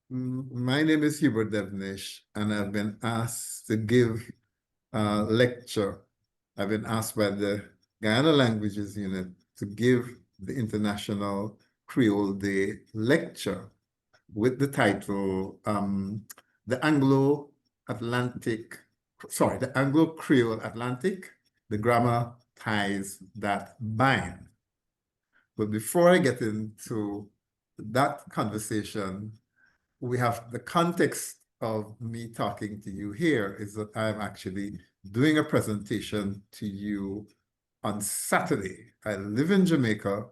My name is Hubert Devonish, and I've been asked to give a lecture. I've been asked by the Guyana Languages Unit to give the International Creole Day lecture with the title The Anglo-Atlantic, the Anglo-Creole Atlantic, the Grammar Ties That Bind. But before I get into that conversation, we have the context of me talking to you here is that I'm actually doing a presentation to you on Saturday. I live in Jamaica,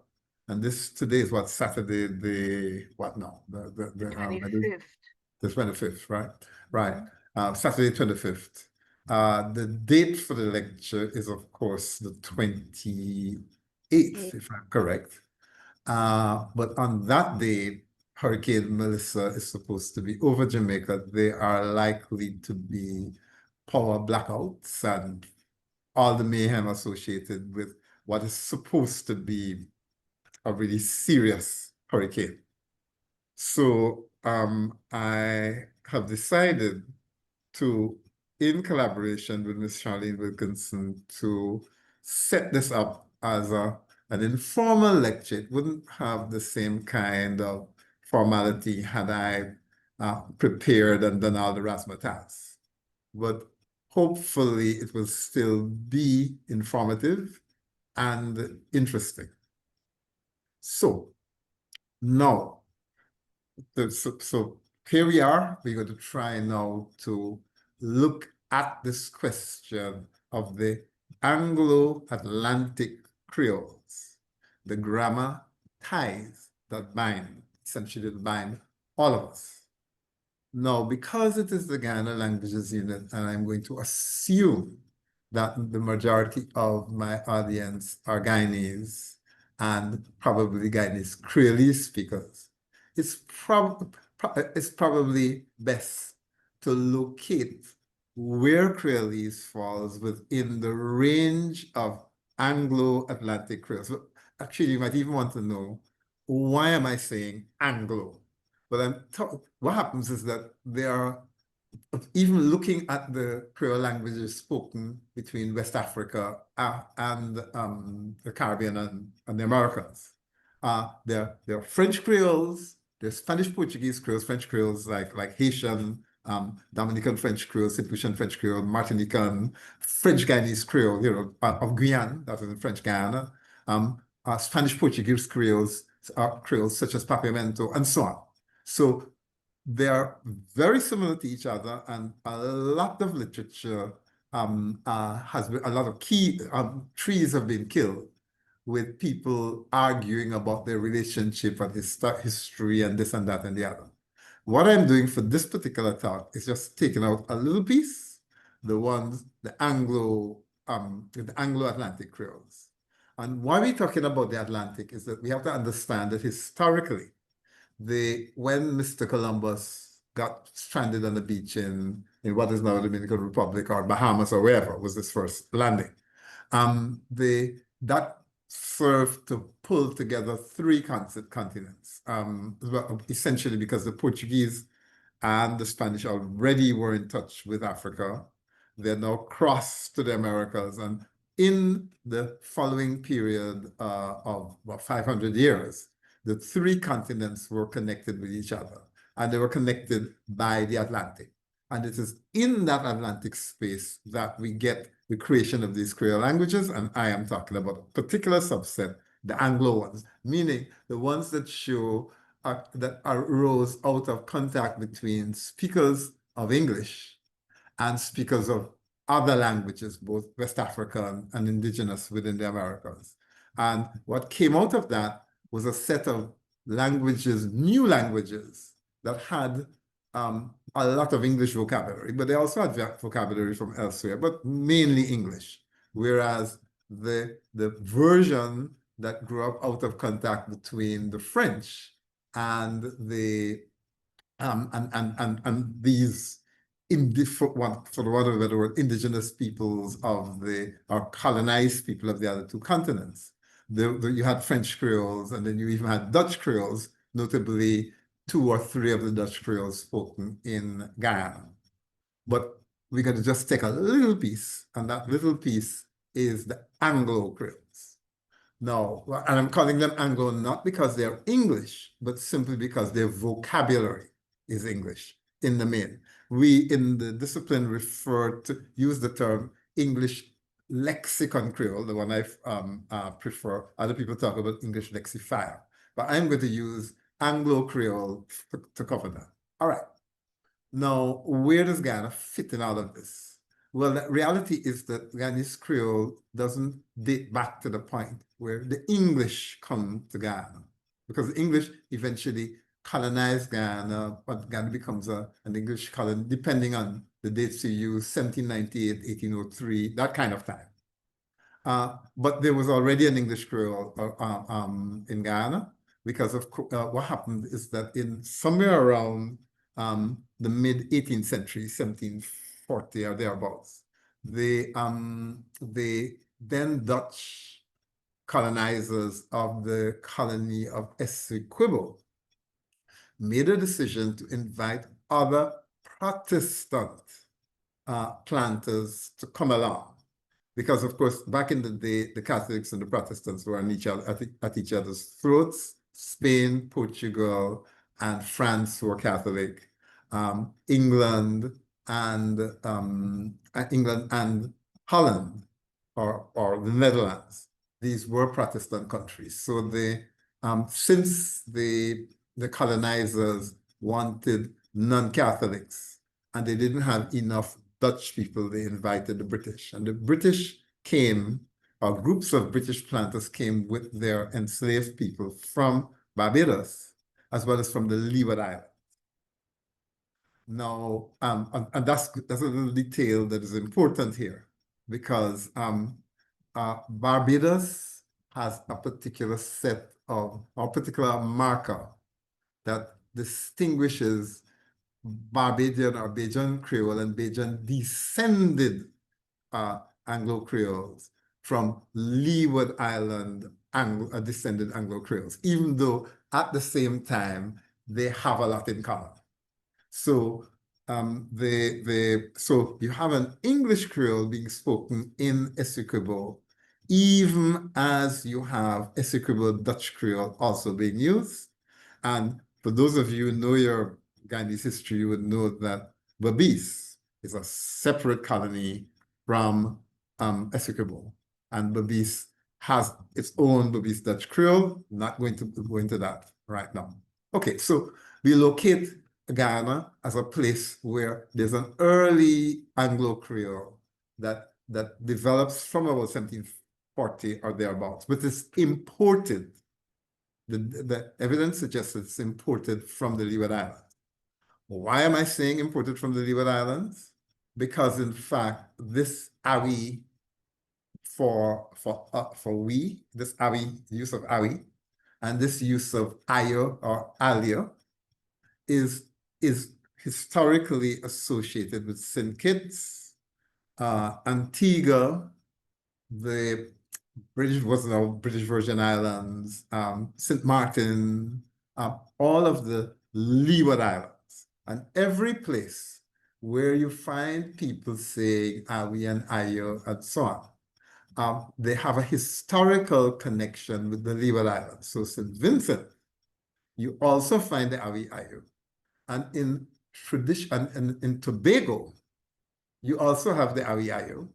and today is what, Saturday, the what now? The 25th. The 25th, right? Right. Saturday 25th. The date for the lecture is, of course, the 28th, if I'm correct. But on that day, Hurricane Melissa is supposed to be over Jamaica. There are likely to be power blackouts and all the mayhem associated with what is supposed to be a really serious hurricane. So I have decided to, in collaboration with Ms. Charlene Wilkinson, to set this up as an informal lecture. It wouldn't have the same kind of formality had I prepared and done all the razzmatazz. But hopefully it will still be informative and interesting. So now, so here we are. We're going to try now to look at this question of the Anglo-Atlantic Creoles, the grammar ties that bind, essentially bind all of us. Now, because it is the Guyana Languages Unit, and I'm going to assume that the majority of my audience are Guyanese and probably Guyanese Creole speakers, it's probably best to locate where Creolese falls within the range of Anglo-Atlantic Creoles. So actually, you might even want to know, why am I saying Anglo? But what happens is that they are, even looking at the Creole languages spoken between West Africa and the Caribbean and the Americas, there are French Creoles, there's Spanish Portuguese Creoles, French Creoles like Haitian, Dominican French Creole, St. Lucian French Creole, Martinican, French Guyanese Creole, of Guyana, that is in French Guyana, Spanish Portuguese Creoles, Creoles such as Papiamento, and so on. So they are very similar to each other, and a lot of literature has been, a lot of key trees have been killed with people arguing about their relationship and history and this and that and the other. What I'm doing for this particular talk is just taking out a little piece, the Anglo-Atlantic Creoles. And why we're talking about the Atlantic is that we have to understand that historically, when Mr. Columbus got stranded on the beach in what is now the Dominican Republic or Bahamas or wherever was his first landing, that served to pull together three continents, essentially because the Portuguese and the Spanish already were in touch with Africa. They're now crossed to the Americas, and in the following period of about 500 years, the three continents were connected with each other, and they were connected by the Atlantic. And it is in that Atlantic space that we get the creation of these Creole languages, and I am talking about a particular subset, the Anglo ones, meaning the ones that show that arose out of contact between speakers of English and speakers of other languages, both West African and indigenous within the Americas. And what came out of that was a set of languages, new languages, that had a lot of English vocabulary, but they also had vocabulary from elsewhere, but mainly English. Whereas the version that grew up out of contact between the French and these for the want of a better word, indigenous peoples or colonized people of the other two continents. You had French Creoles, and then you even had Dutch Creoles, notably 2 or 3 of the Dutch Creoles spoken in Guyana. But we're going to just take a little piece, and that little piece is the Anglo-Creoles. Now, and I'm calling them Anglo not because they're English, but simply because their vocabulary is English in the main. We in the discipline use the term English lexicon Creole, the one I prefer. Other people talk about English lexifier, but I'm going to use Anglo-Creole to cover that. All right. Now, where does Guyana fit in all of this? Well, the reality is that Guyanese Creole doesn't date back to the point where the English come to Guyana, because the English eventually colonized Guyana, but Guyana becomes an English colony, depending on the dates you use, 1798, 1803, that kind of time. But there was already an English Creole in Guyana, because of what happened is that in somewhere around the mid 18th century, 1740 or thereabouts, the then Dutch colonizers of the colony of Essequibo made a decision to invite other Protestant planters to come along. Because, of course, back in the day, the Catholics and the Protestants were on at each other's throats. Spain, Portugal, and France were Catholic. England and Holland, or the Netherlands, these were Protestant countries. So since the colonizers wanted non-Catholics, and they didn't have enough Dutch people, they invited the British. And the British came, or groups of British planters came with their enslaved people from Barbados, as well as from the Leeward Islands. Now, and that's a little detail that is important here, because Barbados has a particular set of, or particular marker that distinguishes Barbadian or Bajan Creole and Bajan descended Anglo-Creoles from Leeward Island descended Anglo-Creoles, even though at the same time they have a lot in common. So so you have an English Creole being spoken in Essequibo, even as you have Essequibo Dutch Creole also being used. And for those of you who know your Guyanese history, you would know that Berbice is a separate colony from Essequibo, and Berbice has its own Berbice Dutch Creole. Not going to go into that right now. Okay, so we locate Guyana as a place where there's an early Anglo-Creole that develops from about 1740 or thereabouts, but it's imported. The evidence suggests it's imported from the Leeward Islands. Why am I saying imported from the Leeward Islands? Because in fact, this awi this awi, use of awi, and this use of ayo or alio is historically associated with St. Kitts, Antigua, the British Virgin Islands, St. Martin, all of the Leeward Islands. And every place where you find people saying awi and ayo and so on, they have a historical connection with the Leeward Islands. So St. Vincent, you also find the awi ayo. And in tradition, and in Tobago, you also have the awi ayo.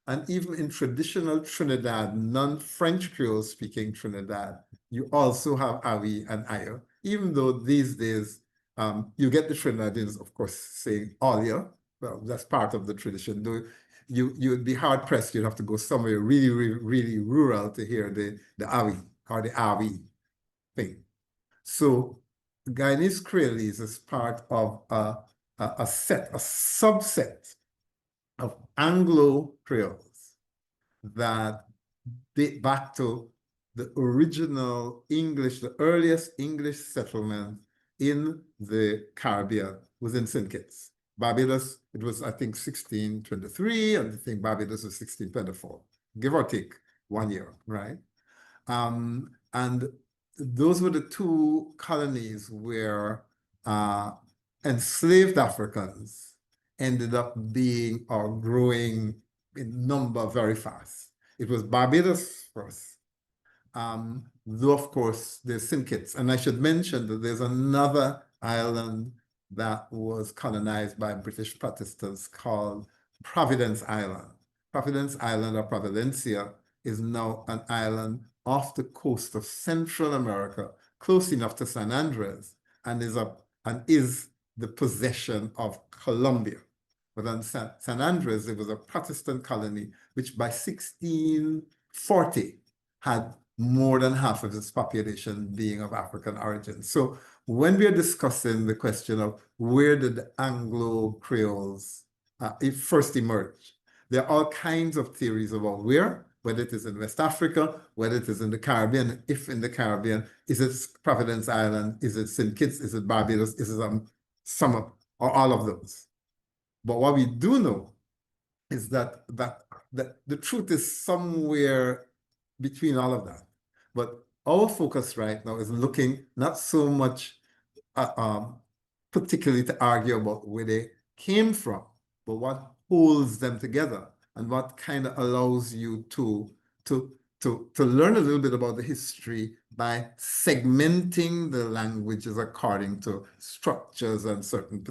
And even in traditional Trinidad, non-French Creole speaking Trinidad, you also have awi and ayo, even though these days you get the Trinidadians, of course, saying alia. Well, that's part of the tradition. Though you'd be hard pressed, you'd have to go somewhere really, really, really rural to hear the awi or the awi thing. So Guyanese Creolese is part of a subset of Anglo-Creoles that date back to the original English, the earliest English settlement in the Caribbean was in St. Kitts. Barbados, it was, I think, 1623, and I think Barbados was 1624, give or take 1 year, right? And those were the two colonies where enslaved Africans ended up being or growing in number very fast. It was Barbados first. Though, of course, there's St. Kitts. And I should mention that there's another island that was colonized by British Protestants called Providence Island. Providence Island, or Providencia, is now an island off the coast of Central America, close enough to San Andres, and is the possession of Colombia. But on San Andres, it was a Protestant colony, which by 1640 had more than half of its population being of African origin. So when we are discussing the question of where did the Anglo-Creoles first emerge, there are all kinds of theories about where, whether it is in West Africa, whether it is in the Caribbean. If in the Caribbean, is it Providence Island, is it St. Kitts, is it Barbados, is it some of, or all of those? But what we do know is that the truth is somewhere between all of that. But our focus right now is looking not so much particularly to argue about where they came from, but what holds them together and what kind of allows you to learn a little bit about the history by segmenting the languages according to structures and certain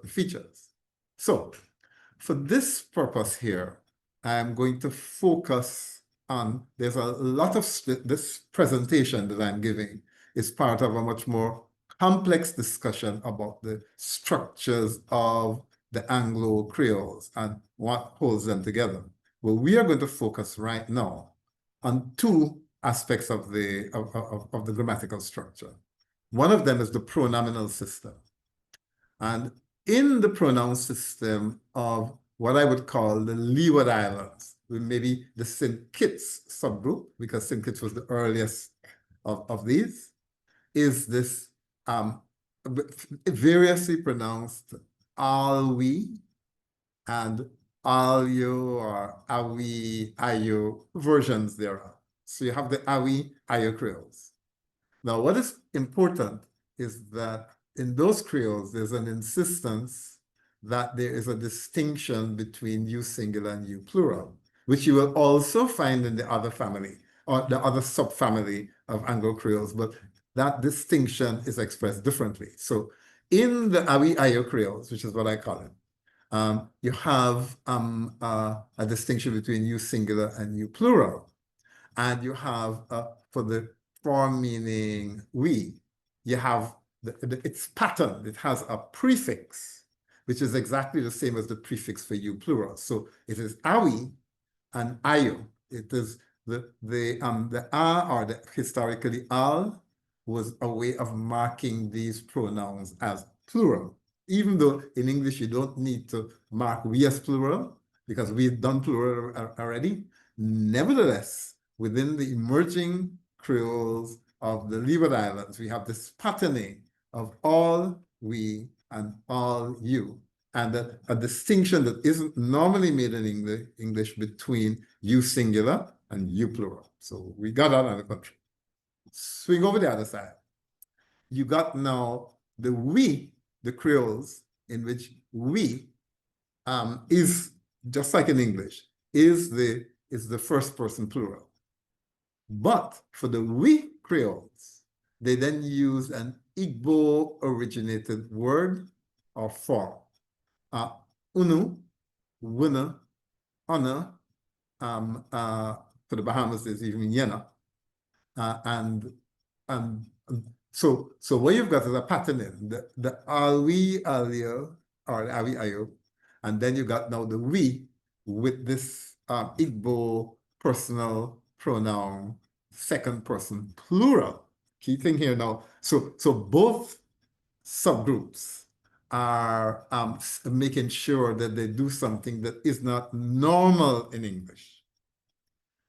features. So for this purpose here, I'm going to focus on, there's a lot of, this presentation that I'm giving is part of a much more complex discussion about the structures of the Anglo-Creoles and what holds them together. Well, we are going to focus right now on two aspects of the grammatical structure. One of them is the pronominal system. And in the pronoun system of what I would call the Leeward Islands, maybe the St. Kitts subgroup, because St. Kitts was the earliest of these, is this variously pronounced Alwi and Alyo or Awi, Ayo versions thereof. So you have the Awi, Ayo Creoles. Now, what is important is that in those Creoles, there's an insistence that there is a distinction between you singular and you plural, which you will also find in the other family or the other subfamily of Anglo-Creoles, but that distinction is expressed differently. So in the Awi Ayo Creoles, which is what I call it, you have a distinction between you singular and you plural. And you have, for the form meaning we, you have its pattern. It has a prefix, which is exactly the same as the prefix for you plural. So it is Awi and Ayo. It is the A, or the historically Al, was a way of marking these pronouns as plural. Even though in English you don't need to mark we as plural, because we've done plural already. Nevertheless, within the emerging Creoles of the Leeward Islands, we have this patterning of all we and all you, and a distinction that isn't normally made in English between you singular and you plural. So we got that on the contrary. Swing over the other side. You got now the we, the Creoles, in which we is, just like in English, is the first person plural. But for the we Creoles, they then use an Igbo-originated word or form. Unu, wuna, honor, for the Bahamas, there's even yena. So what you've got is a pattern in the alwi, alio, or the awi, ayo, and then you got now the we with this Igbo personal pronoun, second person plural. Key thing here now. So both subgroups are making sure that they do something that is not normal in English.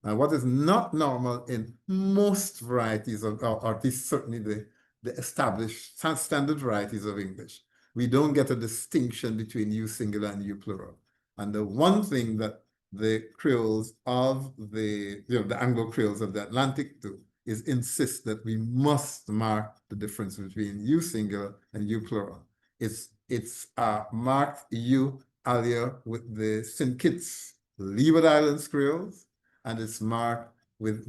And what is not normal in most varieties of, or at least certainly the established standard varieties of English, we don't get a distinction between you singular and you plural. And the one thing that the Creoles of the Anglo-Creoles of the Atlantic do is insist that we must mark the difference between you singular and you plural. It's marked you earlier with the St. Kitts Leeward Islands Creoles, and it's marked with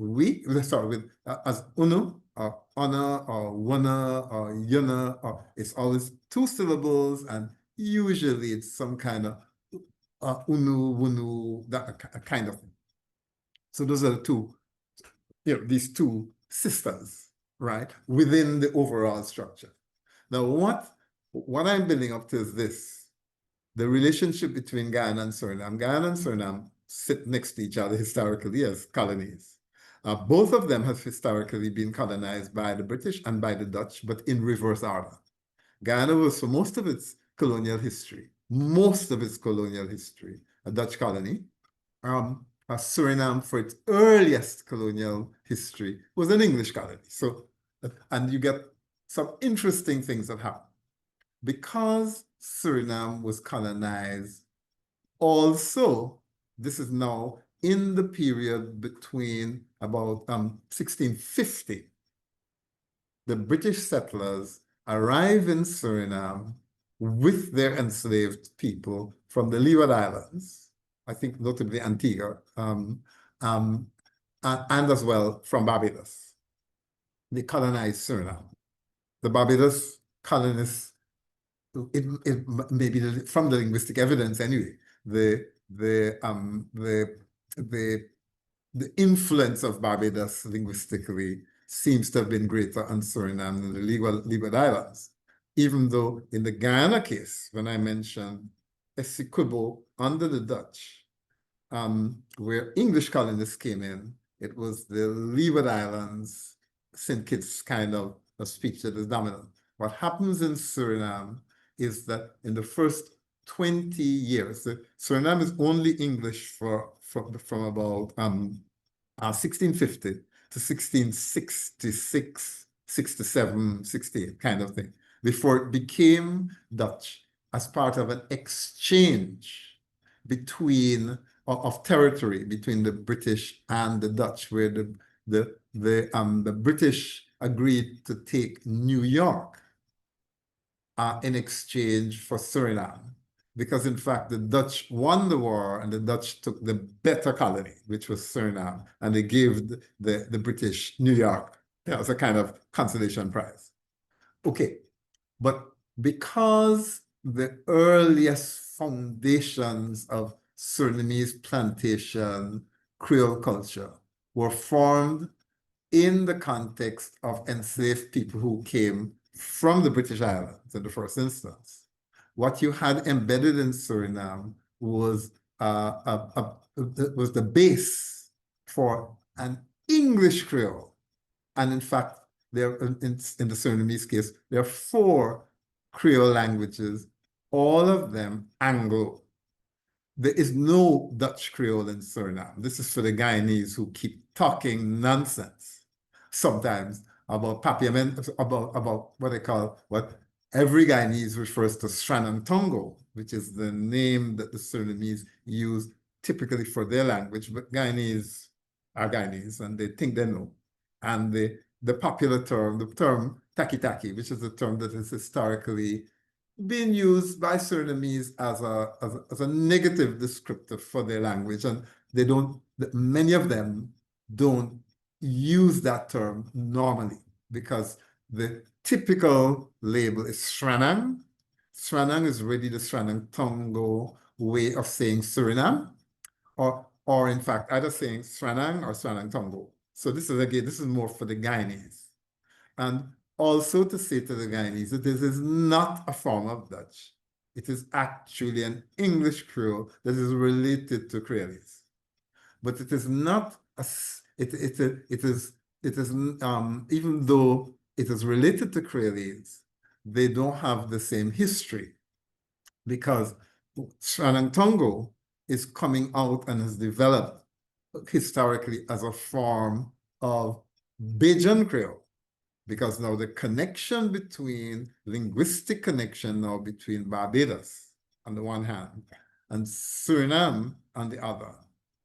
as uno or honor or wana or yuna, or it's always two syllables, and usually it's some kind of unu, wunu, that kind of thing. So those are the two, these two sisters, right, within the overall structure. Now, what I'm building up to is this: the relationship between Guyana and Suriname. Guyana and Suriname sit next to each other historically as colonies. Both of them have historically been colonized by the British and by the Dutch, but in reverse order. Guyana was, for most of its colonial history, a Dutch colony. Suriname, for its earliest colonial history, was an English colony. So, and you get some interesting things that happen. Because Suriname was colonized, also, this is now in the period between about 1650, the British settlers arrive in Suriname with their enslaved people from the Leeward Islands, I think notably Antigua, and as well from Barbados. They colonized Suriname. The Barbados colonists, it may be from the linguistic evidence anyway, the influence of Barbados linguistically seems to have been greater on Suriname than the Leeward Islands. Even though in the Guyana case, when I mentioned Essequibo under the Dutch, where English colonists came in, it was the Leeward Islands, St. Kitts kind of a speech that is dominant. What happens in Suriname is that in the first 20 years, Suriname is only English from about 1650 to 1666, 67, 68 kind of thing, before it became Dutch as part of an exchange between of territory between the British and the Dutch, where the British agreed to take New York in exchange for Suriname, because in fact the Dutch won the war and the Dutch took the better colony, which was Suriname, and they gave the British New York as a kind of consolation prize. Okay, but because the earliest foundations of Surinamese plantation Creole culture were formed in the context of enslaved people who came from the British Islands in the first instance, what you had embedded in Suriname was the base for an English Creole. And in fact, there in the Surinamese case, there are 4 Creole languages, all of them Anglo. There is no Dutch Creole in Suriname. This is for the Guyanese who keep talking nonsense sometimes about papiament, about what they call, what every Guyanese refers to Sranang Tongo, which is the name that the Surinamese use typically for their language, but Guyanese are Guyanese and they think they know. And the popular term, the term taki-taki, which is a term that has historically been used by Surinamese as a negative descriptor for their language, and they don't, many of them don't use that term normally because the typical label is Sranang. Sranang is really the Sranang Tongo way of saying Suriname, or in fact either saying Sranang or Sranang Tongo. So this is, again, this is more for the Guyanese. And also to say to the Guyanese that this is not a form of Dutch. It is actually an English Creole that is related to Creoles. But it is not, even though it is related to Creoles, they don't have the same history, because Sranang Tongo is coming out and has developed historically as a form of Bajan Creole, because now the connection between, linguistic connection now between Barbados on the one hand and Suriname on the other.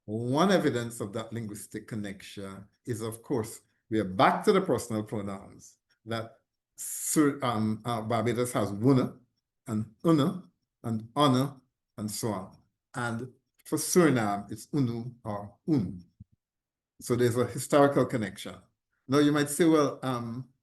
One evidence of that linguistic connection is, of course, We are back to the personal pronouns that Barbados has wuna and una and honor and so on. And for Suriname, it's unu or un. So there's a historical connection. Now you might say, well,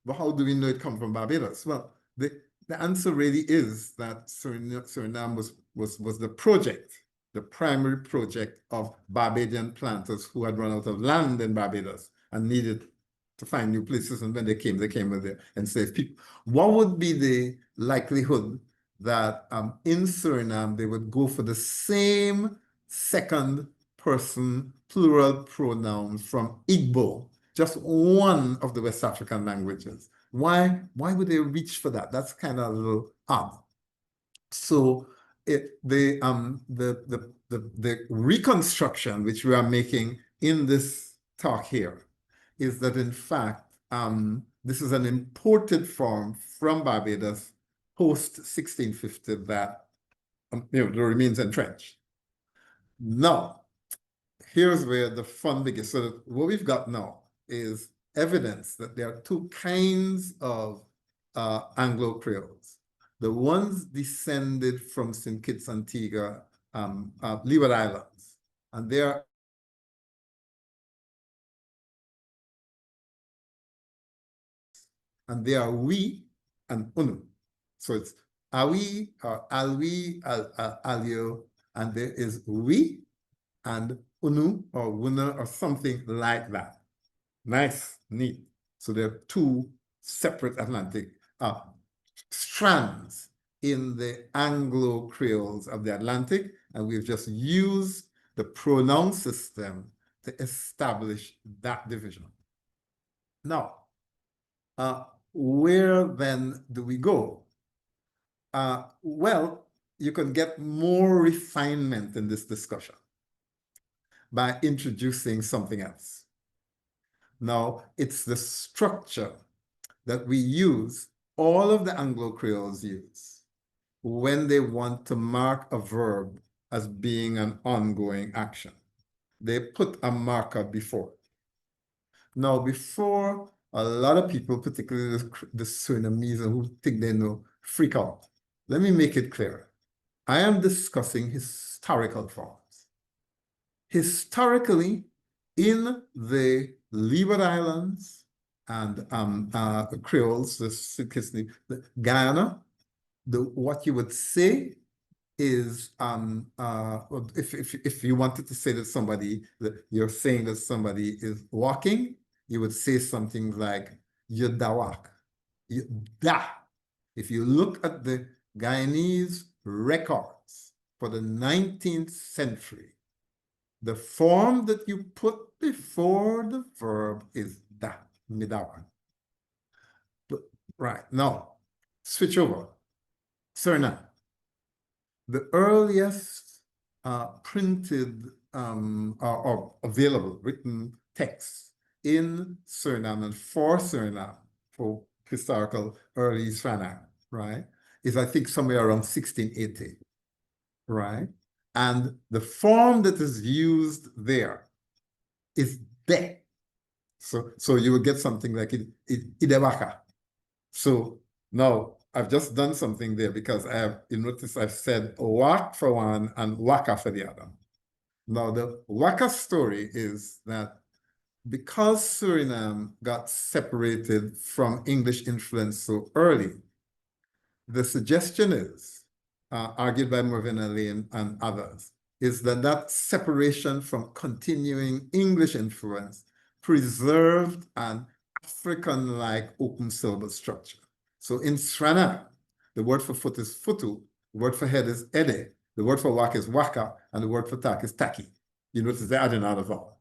but how do we know it comes from Barbados? Well, the answer really is that Suriname was the project, the primary project of Barbadian planters who had run out of land in Barbados and needed to find new places. And when they came with their enslaved people. What would be the likelihood that in Suriname they would go for the same second person plural pronouns from Igbo, just one of the West African languages? Why would they reach for that? That's kind of a little odd. So the reconstruction which we are making in this talk here is that in fact this is an imported form from Barbados post 1650 that remains entrenched. Now, here's where the fun begins. So what we've got now is evidence that there are two kinds of Anglo-Creoles. The ones descended from St. Kitts, Antigua, Leeward Islands, and they are we and unu. So it's awi or alwi, alio, and there is we and unu or wuna or something like that. Nice, neat. So there are two separate Atlantic strands in the Anglo-Creoles of the Atlantic, and we've just used the pronoun system to establish that division. Now, where then do we go? Well, you can get more refinement in this discussion by introducing something else. Now, it's the structure that we use, all of the Anglo-Creoles use, when they want to mark a verb as being an ongoing action. They put a marker before. Now, before a lot of people, particularly the Surinamese who think they know, freak out, let me make it clear. I am discussing historical forms. Historically, in the Leeward Islands and the Creoles, the Guyana, what you would say is, if you wanted to say that you're saying that somebody is walking, you would say something like yudawak, da. If you look at the Guyanese records for the 19th century, the form that you put before the verb is da, midawa. Right, now, switch over. Suriname. The earliest printed or available written texts in Suriname and for Suriname, for historical early Suriname, right, is I think somewhere around 1680, right? And the form that is used there is de. So you will get something like idewaka. So now I've just done something there because you notice I've said wak for one and waka for the other. Now the waka story is that because Suriname got separated from English influence so early, the suggestion is, argued by Mervyn Lane and others, is that separation from continuing English influence preserved an African-like open syllable structure. So in Srana, the word for foot is futu, the word for head is ede, the word for wak is waka, and the word for tak is taki. You notice they add another vowel.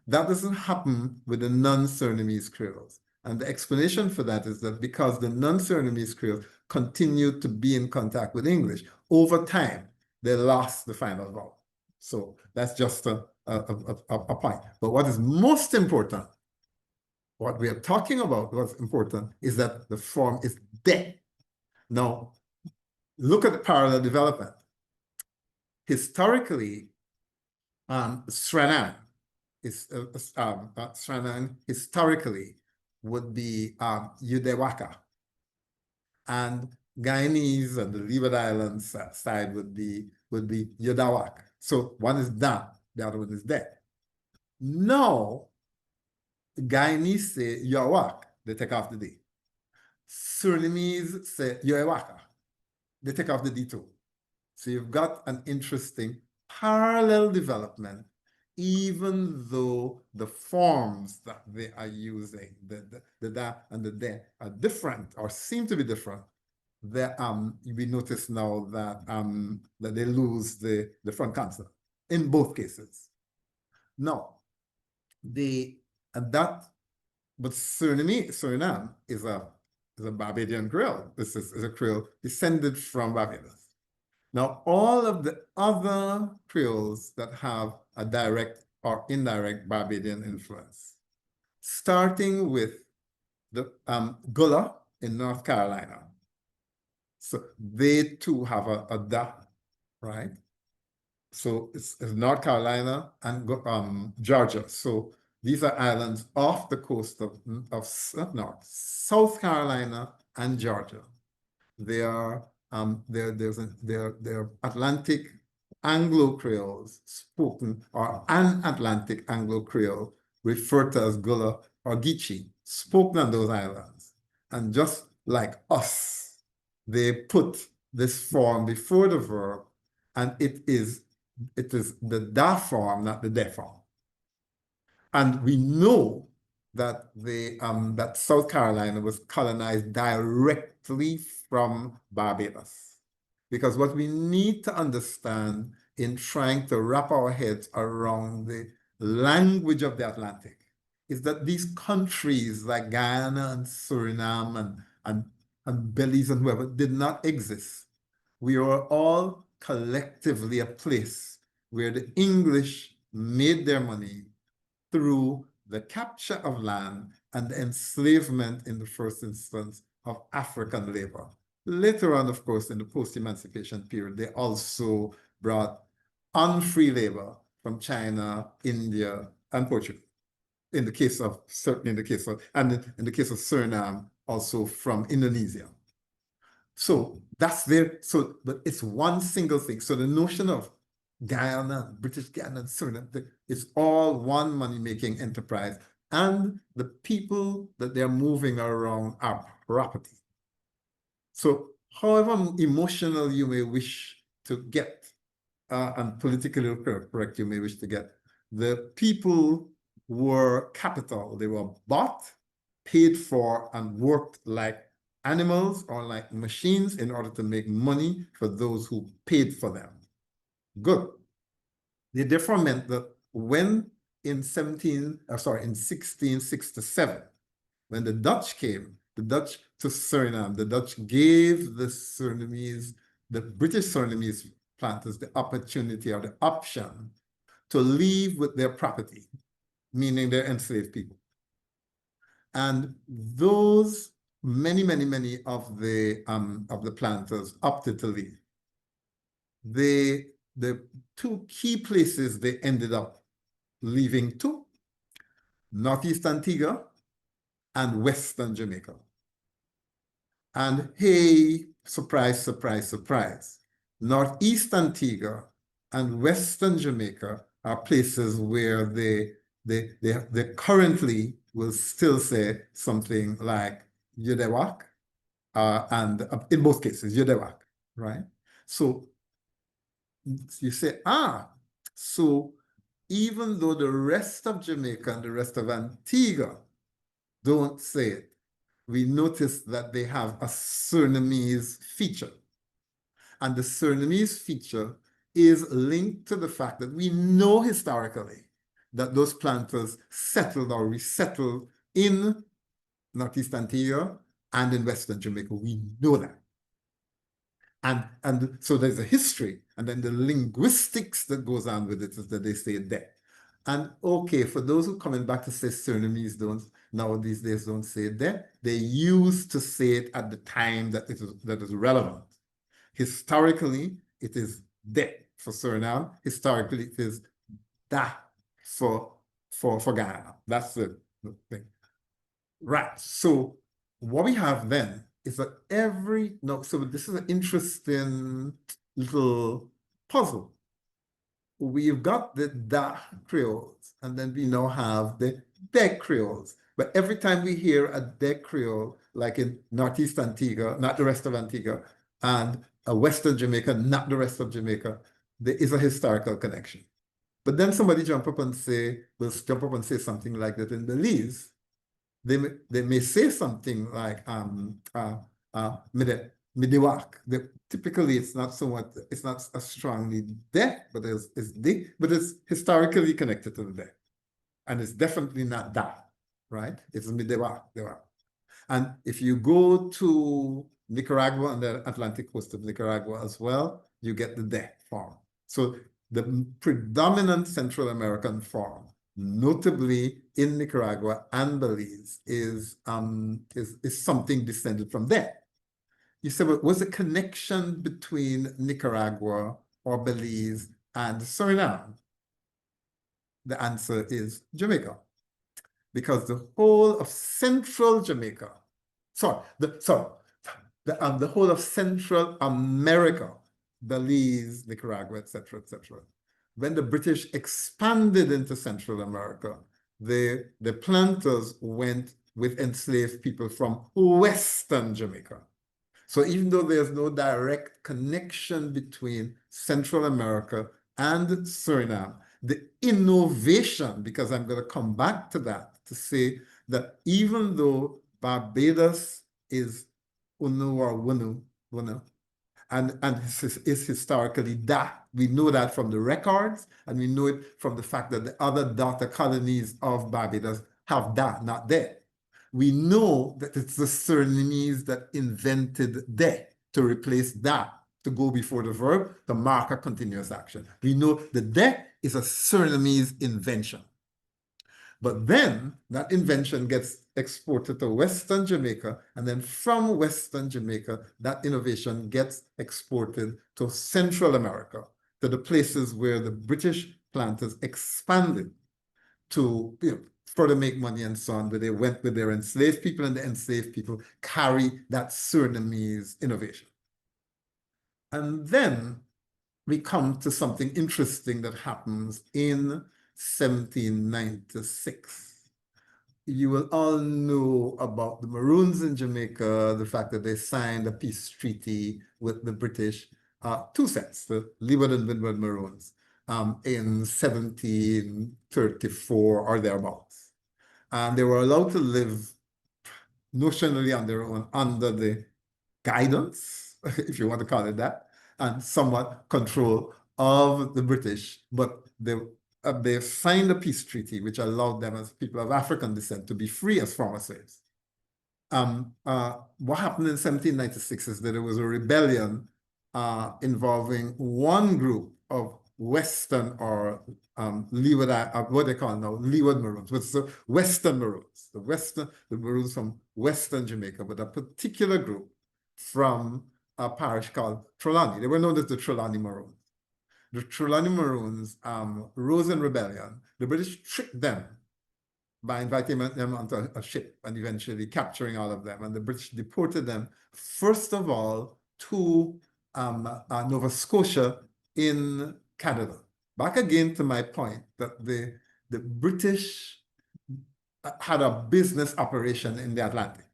That doesn't happen with the non-Surinamese Creoles. And the explanation for that is that because the non-Surinamese Creoles continued to be in contact with English, over time, they lost the final vowel. So that's just a point. But what is most important, what we are talking about, what's important, is that the form is de. Now, look at the parallel development. Historically, Srana Suriname historically would be Udewaka. And Guyanese and the Leeward Islands side would be Yodawak. So one is down, the other one is dead. Now, Guyanese say Yawak, they take off the D. Surinamese say Yoewaka, they take off the D too. So you've got an interesting parallel development, even though the forms that they are using, the da and the de, are different or seem to be different. We notice now that that they lose the front consonant in both cases. Now, but Suriname is a Barbadian Creole. This is a Creole descended from Barbados. Now, all of the other Creoles that have a direct or indirect Barbadian influence, starting with the Gullah in North Carolina. So they too have a da, right? So it's North Carolina and Georgia. So these are islands off the coast of South Carolina and Georgia. They are they're Atlantic Anglo-Creoles spoken, or an Atlantic Anglo-Creole referred to as Gullah or Geechee, spoken on those islands. And just like us, they put this form before the verb, and it is the da form, not the de form. And we know that that South Carolina was colonized directly from Barbados. Because what we need to understand in trying to wrap our heads around the language of the Atlantic is that these countries like Guyana and Suriname and Belize and whoever did not exist. We are all collectively a place where the English made their money through the capture of land and the enslavement in the first instance of African labor. Later on, of course, in the post-emancipation period, they also brought unfree labor from China, India, and Portugal. In the case of Suriname, also from Indonesia. So that's but it's one single thing. So the notion of Guyana, British Guyana, and Suriname, it's all one money-making enterprise. And the people that they're moving around are property. So however emotional you may wish to get, and politically correct you may wish to get, the people were capital. They were bought, paid for, and worked like animals or like machines in order to make money for those who paid for them. Good. It therefore meant that when in 1667, when the Dutch came, the Dutch to Suriname, the Dutch gave the British Surinamese planters the opportunity or the option to leave with their property, meaning their enslaved people. And those many of the planters opted to leave. The two key places they ended up leaving to, Northeast Antigua and Western Jamaica. And hey, surprise, surprise, surprise, Northeast Antigua and Western Jamaica are places where they currently will still say something like Yodewak, and in both cases, Yodewak, right? So you say, so even though the rest of Jamaica and the rest of Antigua don't say it, we notice that they have a Surinamese feature. And the Surinamese feature is linked to the fact that we know historically that those planters settled or resettled in Northeast Antigua and in Western Jamaica. We know that. And so there's a history, and then the linguistics that goes on with it is that they say there. And okay, for those who coming back to say Surinamese these days don't say it there, they used to say it at the time that is relevant. Historically, it is de for Suriname. Historically, it is da for for Guyana. That's the thing. Right. So what we have then is that so this is an interesting little puzzle. We've got the Da Creoles, and then we now have the De Creoles. But every time we hear a De Creole, like in Northeast Antigua, not the rest of Antigua, and a Western Jamaica, not the rest of Jamaica, there is a historical connection. But then somebody will jump up and say something like that in Belize. They may say something like Midiwak. Typically, it's not so much, it's not as strongly there, but it's historically connected to the there. And it's definitely not that, right? It's Midiwak. And if you go to Nicaragua and the Atlantic coast of Nicaragua as well, you get the de form. So the predominant Central American form, notably in Nicaragua and Belize, is something descended from there. You said, well, was a connection between Nicaragua or Belize and Suriname? The answer is Jamaica, because the whole of central Jamaica, the whole of Central America, Belize, Nicaragua, etc., etc. When the British expanded into Central America, the planters went with enslaved people from Western Jamaica. So even though there's no direct connection between Central America and Suriname, the innovation, because I'm going to come back to that, to say that even though Barbados is Unu or Wunu, and is historically that, we know that from the records, and we know it from the fact that the other daughter colonies of Barbados have that, not there. We know that it's the Surinamese that invented de to replace that, to go before the verb, to mark a continuous action. We know the de is a Surinamese invention. But then that invention gets exported to Western Jamaica, and then from Western Jamaica, that innovation gets exported to Central America, to the places where the British planters expanded to further make money and so on, where they went with their enslaved people, and the enslaved people carry that Surinamese innovation. And then we come to something interesting that happens in 1796. You will all know about the Maroons in Jamaica, the fact that they signed a peace treaty with the British, two sets, the Leeward and Windward Maroons, in 1734 or thereabouts. And they were allowed to live notionally on their own under the guidance, if you want to call it that, and somewhat control of the British, but they signed a peace treaty which allowed them as people of African descent to be free as former slaves. What happened in 1796 is that there was a rebellion involving one group of Western or Leeward, what they call now Leeward Maroons, which is the Western Maroons, the Maroons from Western Jamaica, but a particular group from a parish called Trelawney. They were known as the Trelawney Maroons. The Trelawney Maroons rose in rebellion. The British tricked them by inviting them onto a ship and eventually capturing all of them. And the British deported them, first of all, to Nova Scotia in Canada. Back again to my point that the British had a business operation in the Atlantic.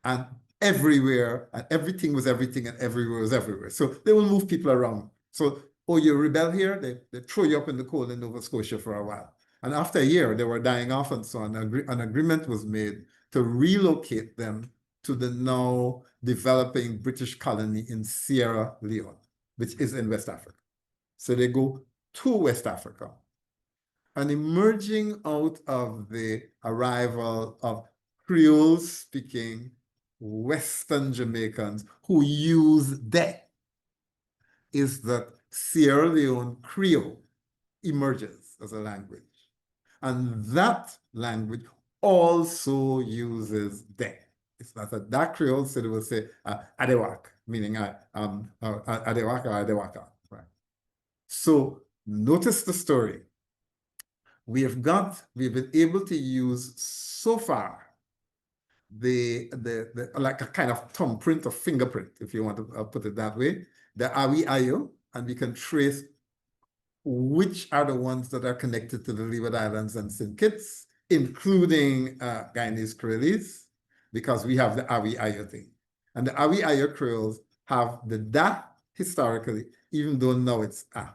And everywhere, and everything was everything, and everywhere was everywhere. So they will move people around. So, oh, you rebel here, they throw you up in the cold in Nova Scotia for a while. And after a year, they were dying off and so on. An agreement was made to relocate them to the now developing British colony in Sierra Leone, which is in West Africa. So they go to West Africa. And emerging out of the arrival of Creole-speaking Western Jamaicans who use de is that Sierra Leone Creole emerges as a language. And that language also uses de. It's not a da Creole, so they will say adewak, meaning adewak or adewaka, right? So notice the story. we've been able to use so far the like a kind of thumbprint or fingerprint, if you want to put it that way, the Awi-Ayo, and we can trace which are the ones that are connected to the Leeward Islands and St. Kitts, including Guyanese Creoles, because we have the Awi-Ayo thing. And the Awi-Ayo Creoles have the da historically, even though now it's a.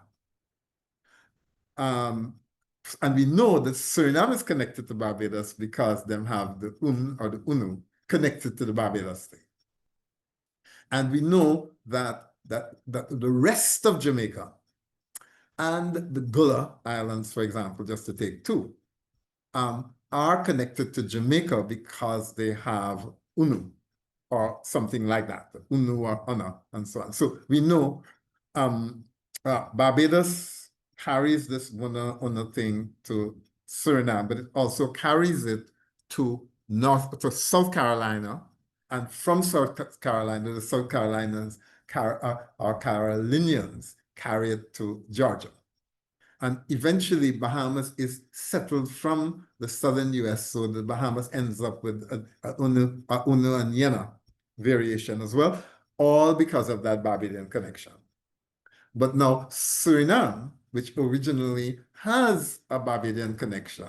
And we know that Suriname is connected to Barbados because them have the or the unu connected to the Barbados thing. And we know that the rest of Jamaica and the Gullah Islands, for example, just to take two, are connected to Jamaica because they have unu or something like that, unu or una, and so on. So we know Barbados carries this una thing to Suriname, but it also carries it to South Carolina, and from South Carolina, the South Carolinians or Carolinians carry it to Georgia. And eventually Bahamas is settled from the southern US, so the Bahamas ends up with a Unu and Yena variation as well, all because of that Barbadian connection. But now Suriname, which originally has a Barbadian connection,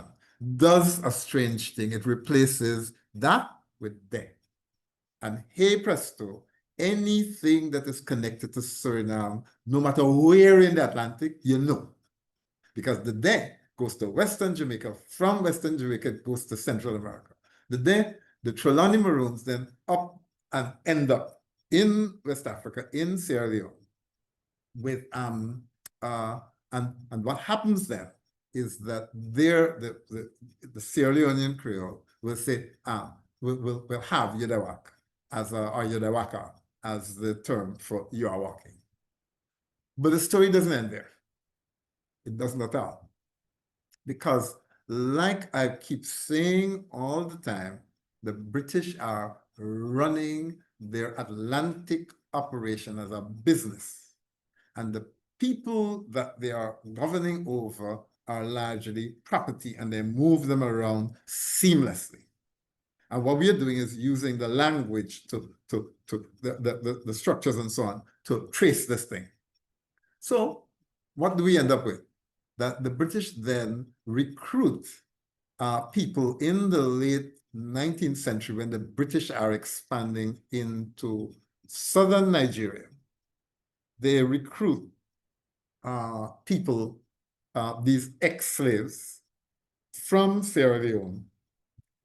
does a strange thing. It replaces that with de. And hey presto, anything that is connected to Suriname, no matter where in the Atlantic, you know. Because the de goes to Western Jamaica, from Western Jamaica, it goes to Central America. The Trelawney Maroons then up and end up in West Africa, in Sierra Leone, with and what happens then is that the Sierra Leonean Creole will say, we'll have Yodawak as or Yodawaka as the term for you are walking. But the story doesn't end there. It doesn't at all. Because like I keep saying all the time, the British are running their Atlantic operation as a business. And the people that they are governing over are largely property, and they move them around seamlessly. And what we are doing is using the language the structures and so on to trace this thing. So what do we end up with? That the British then recruit people in the late 19th century when the British are expanding into southern Nigeria. They recruit people, these ex-slaves from Sierra Leone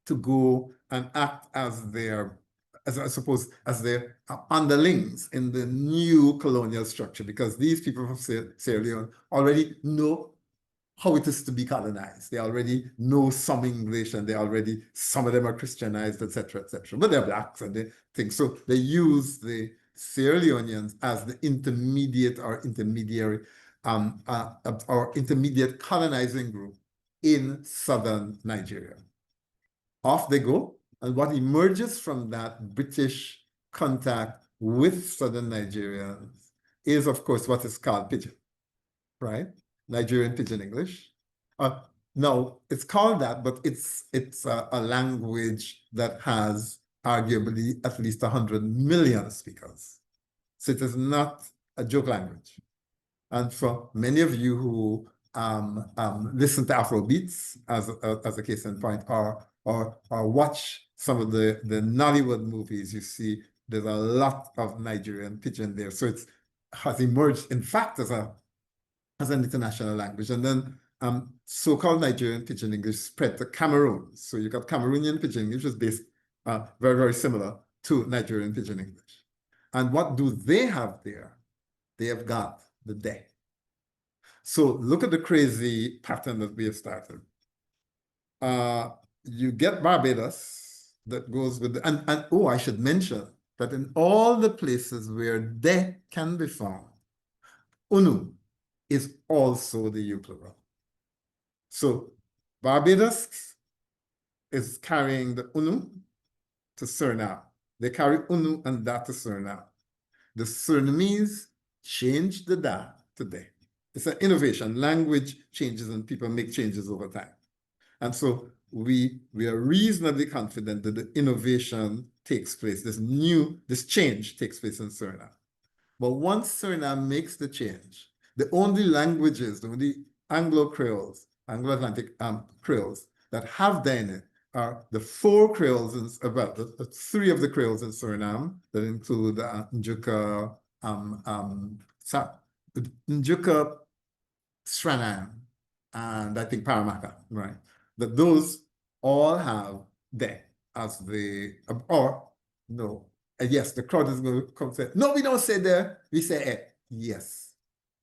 to go and act as their, as their underlings in the new colonial structure, because these people from Sierra Leone already know how it is to be colonized. They already know some English, and some of them are Christianized, etc., etc. But they're blacks and they think so. They use the Sierra Leoneans as the intermediate or intermediary or intermediate colonizing group in southern Nigeria. Off they go, and what emerges from that British contact with southern Nigerians is, of course, what is called pidgin, right? Nigerian Pidgin English. No, it's called that, but it's a language that has arguably at least 100 million speakers. So it is not a joke language. And for many of you who listen to Afrobeats, as a case in point, or watch some of the Nollywood movies, you see there's a lot of Nigerian pidgin there. So it has emerged, in fact, as an international language. And then so-called Nigerian Pidgin English spread to Cameroon. So you got Cameroonian Pidgin English, which is based very, very similar to Nigerian Pidgin English. And what do they have there? They have got the de. So look at the crazy pattern that we have started. You get Barbados that goes with the, and oh, I should mention that in all the places where de can be found, unu is also the U plural. So Barbados is carrying the unu to Suriname. They carry unu and da to Suriname. The Surinamese changed the da to de. It's an innovation. Language changes and people make changes over time. And so we are reasonably confident that the innovation takes place, this change takes place in Suriname. But once Suriname makes the change, the only languages, the only Anglo-Creoles, Anglo-Atlantic Creoles that have Dene are the four Creoles, well, the three of the Creoles in Suriname that include Njuka, Njuka, Sranam, and I think Paramaka, right? That those all have De as the, or no, yes, the crowd is going to come say, no, we don't say there, we say E. Yes.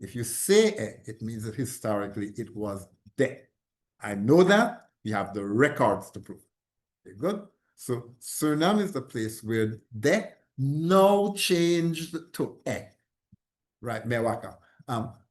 If you say E, it means that historically it was De. I know that. We have the records to prove. Okay, good. So Suriname is the place where De now changed to E, right? Mewaka.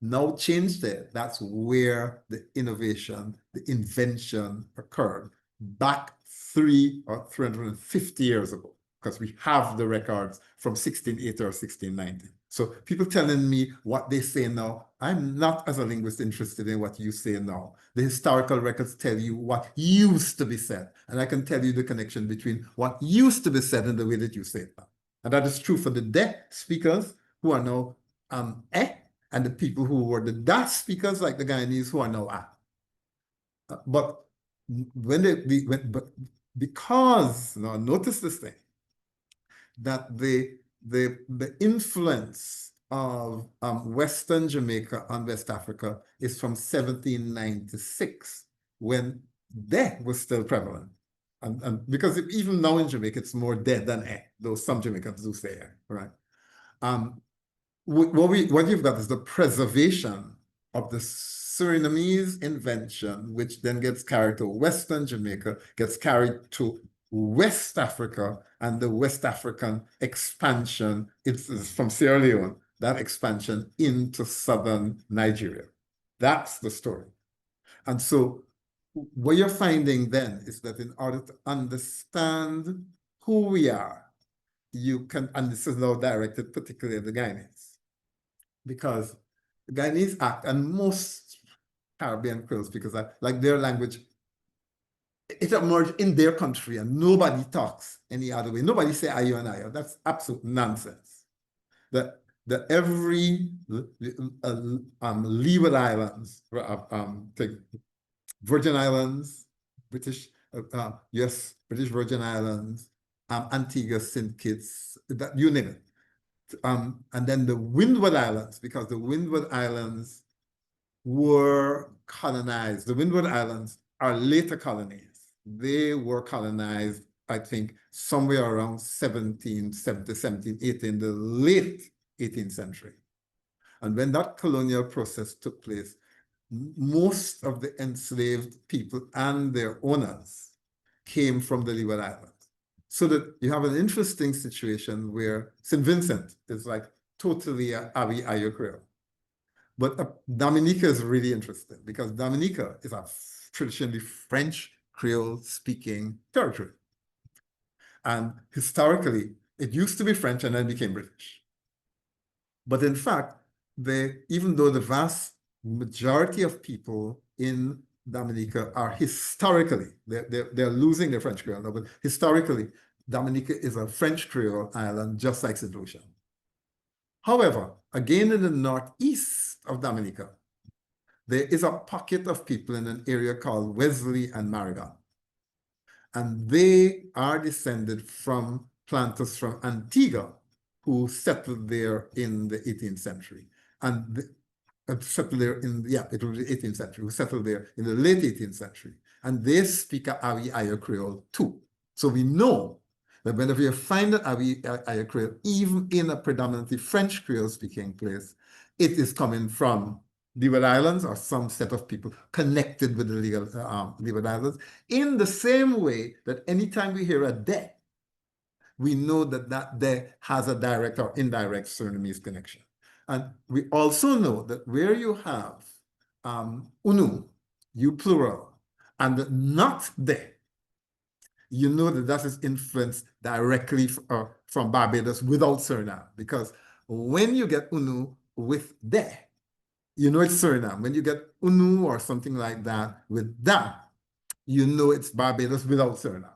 Now changed there. That's where the innovation, the invention occurred back 350 years ago, because we have the records from 1680 or 1690. So people telling me what they say now, I'm not, as a linguist, interested in what you say now. The historical records tell you what used to be said, and I can tell you the connection between what used to be said and the way that you say it now. And that is true for the De speakers who are now E, and the people who were the Da speakers, like the Guyanese, who are now A. But because, now notice this thing, that the influence of Western Jamaica on West Africa is from 1796, when De was still prevalent. And because even now in Jamaica, it's more De than E, though some Jamaicans do say E, right? What you've got is the preservation of the Surinamese invention, which then gets carried to Western Jamaica, gets carried to West Africa, and the West African expansion, it's from Sierra Leone, that expansion into southern Nigeria. That's the story. And so what you're finding then is that in order to understand who we are, you can, and this is now directed particularly at the Guyanese, because the Guyanese act, and most Caribbean Creole speakers are, like their language, it emerged in their country and nobody talks any other way. Nobody say ayo and ayo. That's absolute nonsense. That every Leeward Islands, take Virgin Islands, British, yes, British Virgin Islands, Antigua, St. Kitts, that, you name it. And then the Windward Islands, because the Windward Islands were colonized. The Windward Islands are later colonies. They were colonized, I think, somewhere around 1770, 1780, in the late 18th century. And when that colonial process took place, most of the enslaved people and their owners came from the Leeward Islands. So that you have an interesting situation where St. Vincent is like totally Abi Ayo Creole. But Dominica is really interesting, because Dominica is a traditionally French Creole speaking territory. And historically, it used to be French and then became British. But in fact, even though the vast majority of people in Dominica are historically, they're losing their French Creole now, but historically, Dominica is a French Creole island, just like St. Lucia. However, again, in the northeast of Dominica, there is a pocket of people in an area called Wesley and Marigon. And they are descended from planters from Antigua who settled there in the 18th century. And settled there in, yeah, it was the 18th century, who settled there in the late 18th century. And they speak a Awi Ayo Creole too. So we know that whenever you find an Awi Ayo Creole, even in a predominantly French Creole speaking place, it is coming from Leeward Islands or some set of people connected with the Leeward Islands, in the same way that anytime we hear a De, we know that that De has a direct or indirect Surinamese connection. And we also know that where you have unu, you plural, and not De, you know that that is influenced directly from Barbados without Suriname, because when you get unu with De, you know it's Suriname. When you get Unu or something like that with that, you know it's Barbados without Suriname.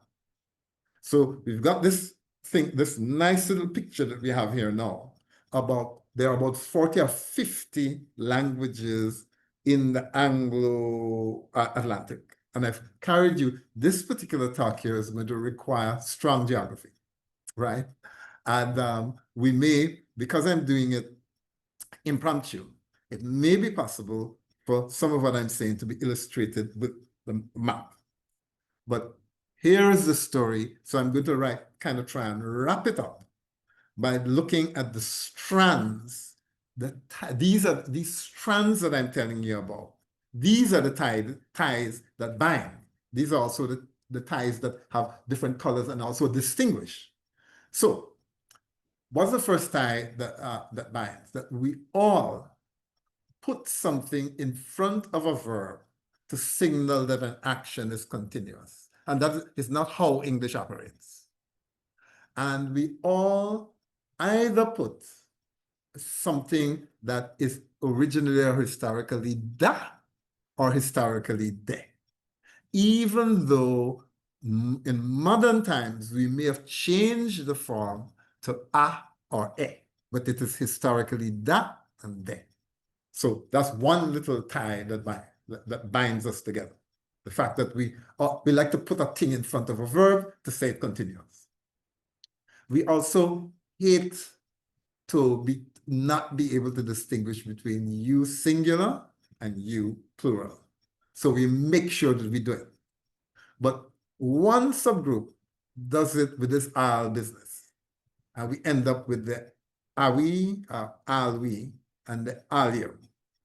So we've got this thing, this nice little picture that we have here now about there are about 40 or 50 languages in the Anglo-Atlantic. And I've carried you, this particular talk here is going to require strong geography, right? And we may, because I'm doing it impromptu, it may be possible for some of what I'm saying to be illustrated with the map. But here is the story. So I'm going to kind of try and wrap it up by looking at the strands. These strands that I'm telling you about. These are the ties that bind. These are also the ties that have different colors and also distinguish. So what's the first tie that binds? That we all put something in front of a verb to signal that an action is continuous. And that is not how English operates. And we all either put something that is originally or historically da or historically de. Even though in modern times we may have changed the form to a or e, but it is historically da and de. So that's one little tie that binds us together. The fact that we like to put a thing in front of a verb to say it continuous. We also hate to not be able to distinguish between you singular and you plural. So we make sure that we do it. But one subgroup does it with this al business. And we end up with the awi, alwi, and the alium.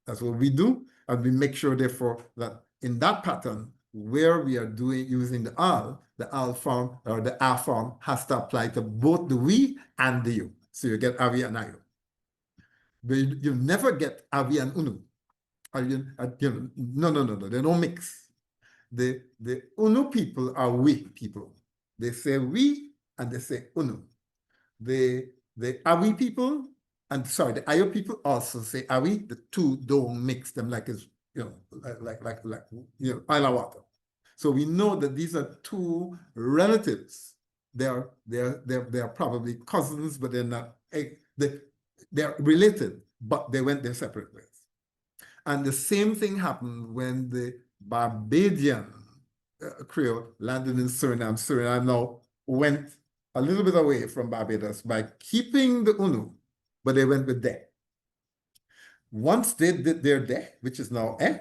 That's what we do. And we make sure, therefore, that in that pattern, where we are using the al form or the a form has to apply to both the we and the you. So you get awi and ayu. But you never get awi and unu. No, they don't mix. The unu people are we people. They say we and they say unu. The awi people, and sorry, the ayo people also say awi. The two don't mix them like it's, like oil and water. So we know that these are two relatives. They're probably cousins, but they're not. They're related, but they went their separate ways. And the same thing happened when the Barbadian Creole landed in Suriname. Suriname now went a little bit away from Barbados by keeping the unu, but they went with de. Once they did their de, which is now eh,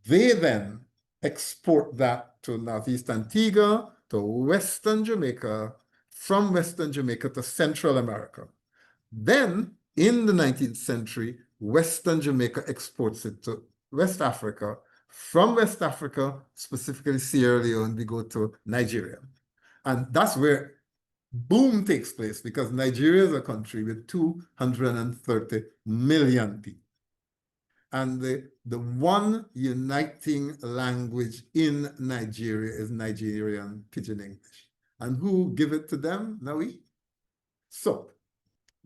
they then export that to Northeast Antigua, to Western Jamaica, from Western Jamaica to Central America. Then, in the 19th century, Western Jamaica exports it to West Africa. From West Africa, specifically Sierra Leone, we go to Nigeria. And that's where boom takes place, because Nigeria is a country with 230 million people. And the one uniting language in Nigeria is Nigerian Pidgin English. And who give it to them? Nawi. So,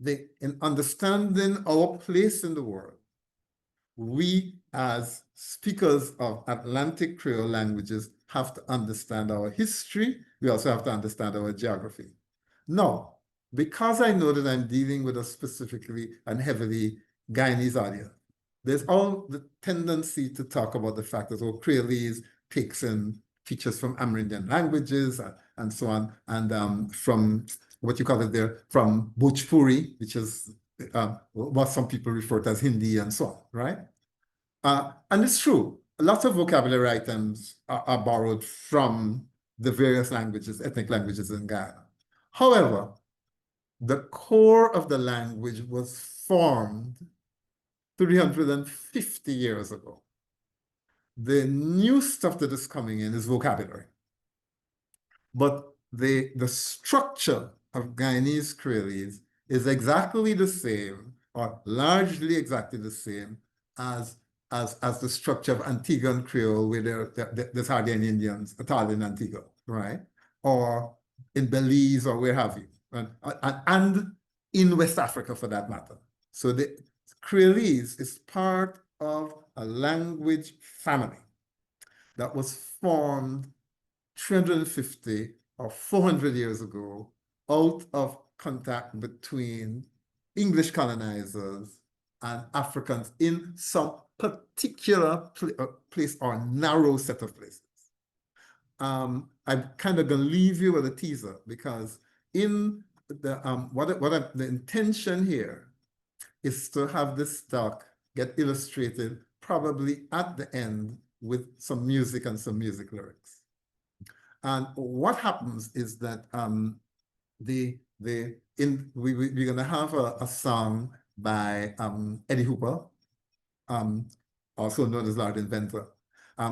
in understanding our place in the world, we as speakers of Atlantic Creole languages have to understand our history. We also have to understand our geography. Now, because I know that I'm dealing with a specifically and heavily Guyanese audience, there's all the tendency to talk about the fact that Creolese takes in features from Amerindian languages and so on, and from what you call it there, from Bhojpuri, which is what some people refer to as Hindi and so on, right? And it's true. Lots of vocabulary items are borrowed from the various languages, ethnic languages in Guyana. However, the core of the language was formed 350 years ago. The new stuff that is coming in is vocabulary. But the structure of Guyanese Creolese is exactly the same, or largely exactly the same, as the structure of Antiguan Creole, where there's hardly any Indians at all in Antigua, right? Or in Belize, or where have you, and in West Africa for that matter. So Creolese is part of a language family that was formed 350 or 400 years ago out of contact between English colonizers and Africans in some particular place or narrow set of places. I'm kind of going to leave you with a teaser because in the the intention here is to have this talk get illustrated probably at the end with some music and some music lyrics. And what happens is that we're going to have a song by Eddie Hooper, also known as Loud Inventor,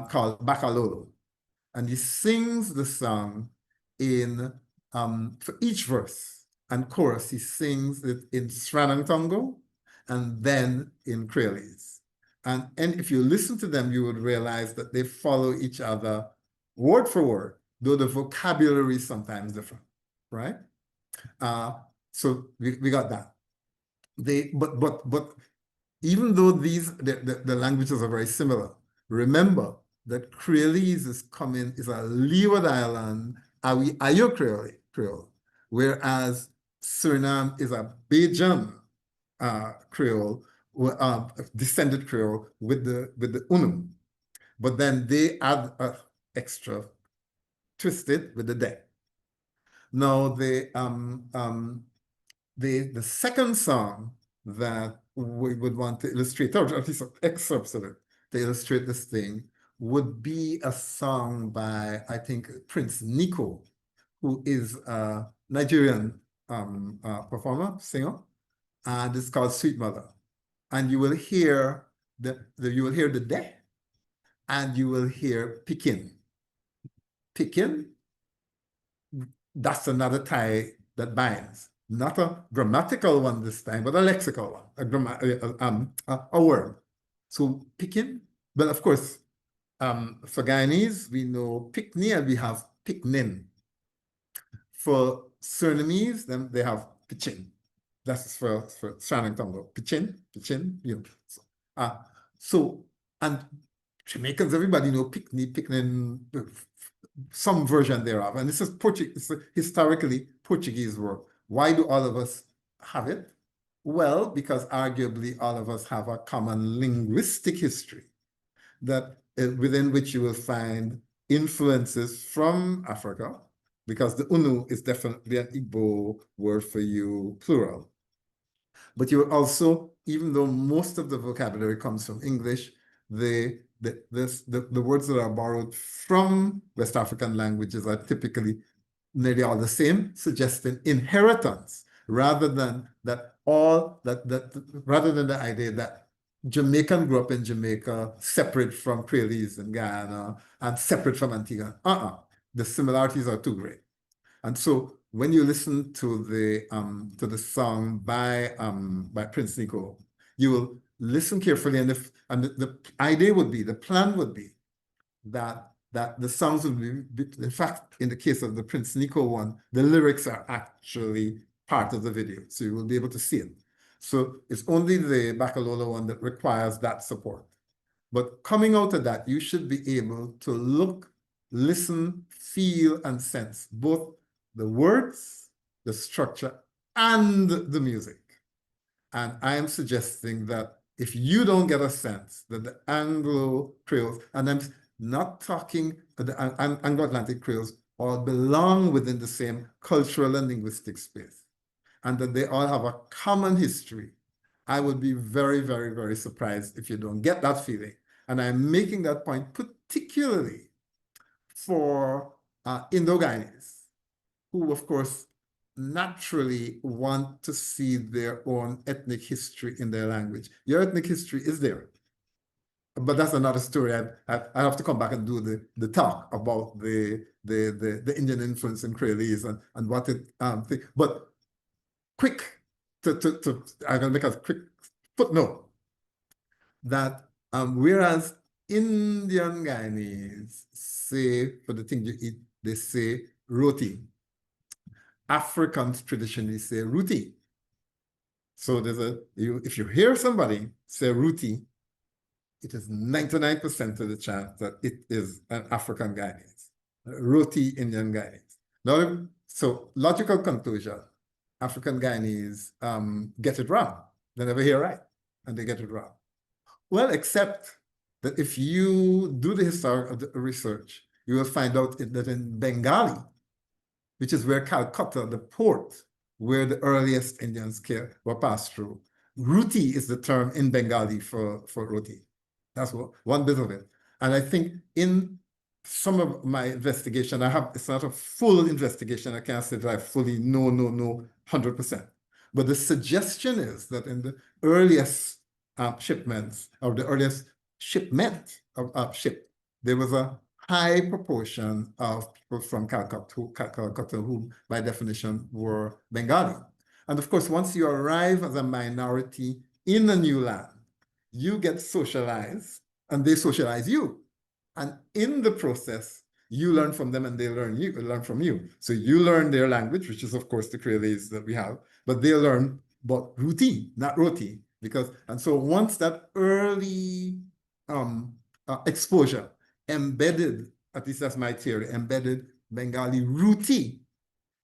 called Bakalolo. And he sings the song in, for each verse and chorus, he sings it in Sranang Tongo and then in Creolese. And if you listen to them, you would realize that they follow each other word for word, though the vocabulary is sometimes different, right? So we got that. But even though the languages are very similar, remember that Creolese is a Leeward Island Ayo Creole, whereas Suriname is a Bajan Creole, descended Creole with the Unu. But then they add a extra twisted with the de. Now the second song that we would want to illustrate, or at least excerpts of it, to illustrate this thing, would be a song by, I think, Prince Nico, who is a Nigerian performer, singer, and it's called Sweet Mother. And you will hear the de, and you will hear pikin. Pikin, that's another tie that binds. Not a grammatical one this time, but a lexical one, a word. So picking, but of course, for Guyanese, we know picni and we have picnin. For Surinamese, then they have pichin. That's for Sranang Tongo. Pichin, you know. So, and Jamaicans, everybody know picni, picnin, some version thereof. And this is Portuguese, it's a historically Portuguese word. Why do all of us have it? Well, because arguably all of us have a common linguistic history that within which you will find influences from Africa, because the Unu is definitely an Igbo word for you, plural. But you also, even though most of the vocabulary comes from English, the words that are borrowed from West African languages are typically nearly all the same, suggesting inheritance rather than rather than the idea that Jamaican grew up in Jamaica, separate from Creolese in Guyana, and separate from Antigua. The similarities are too great. And so when you listen to the song by Prince Nico, you will listen carefully, and the idea would be, the plan would be that the songs would be, in fact, in the case of the Prince Nico one, the lyrics are actually part of the video, so you will be able to see it. So it's only the Bakalolo one that requires that support. But coming out of that, you should be able to look, listen, feel, and sense both the words, the structure, and the music. And I am suggesting that if you don't get a sense that the Anglo-Creoles, and I'm not talking the Anglo-Atlantic Creoles, all belong within the same cultural and linguistic space, and that they all have a common history, I would be very, very, very surprised if you don't get that feeling. And I'm making that point particularly for Indo-Guyanese, who, of course, naturally want to see their own ethnic history in their language. Your ethnic history is there. But that's another story. I have to come back and do the talk about the Indian influence in Creolese and what it but quick I'm gonna make a quick footnote that whereas Indian Guyanese say for the thing you eat, they say roti. Africans traditionally say roti. So if you hear somebody say Ruti, it is 99% of the chance that it is an African Guyanese, Roti Indian Guyanese. Now, so logical conclusion, African Guyanese get it wrong. They never hear right, and they get it wrong. Well, except that if you do the historical research, you will find out that in Bengali, which is where Calcutta, the port where the earliest Indians were passed through, Ruti is the term in Bengali for roti. That's one bit of it. And I think in some of my investigation, it's not a full investigation. I can't say that I fully know 100%. But the suggestion is that in the earliest shipments, or the earliest shipment of ship, there was a high proportion of people from Calcutta who, by definition, were Bengali. And of course, once you arrive as a minority in a new land, you get socialized and they socialize you. And in the process, you learn from them and they learn from you. So you learn their language, which is, of course, the Creolese that we have, but they learn about Ruti, not Roti. And so once that early exposure embedded, at least that's my theory, embedded Bengali Ruti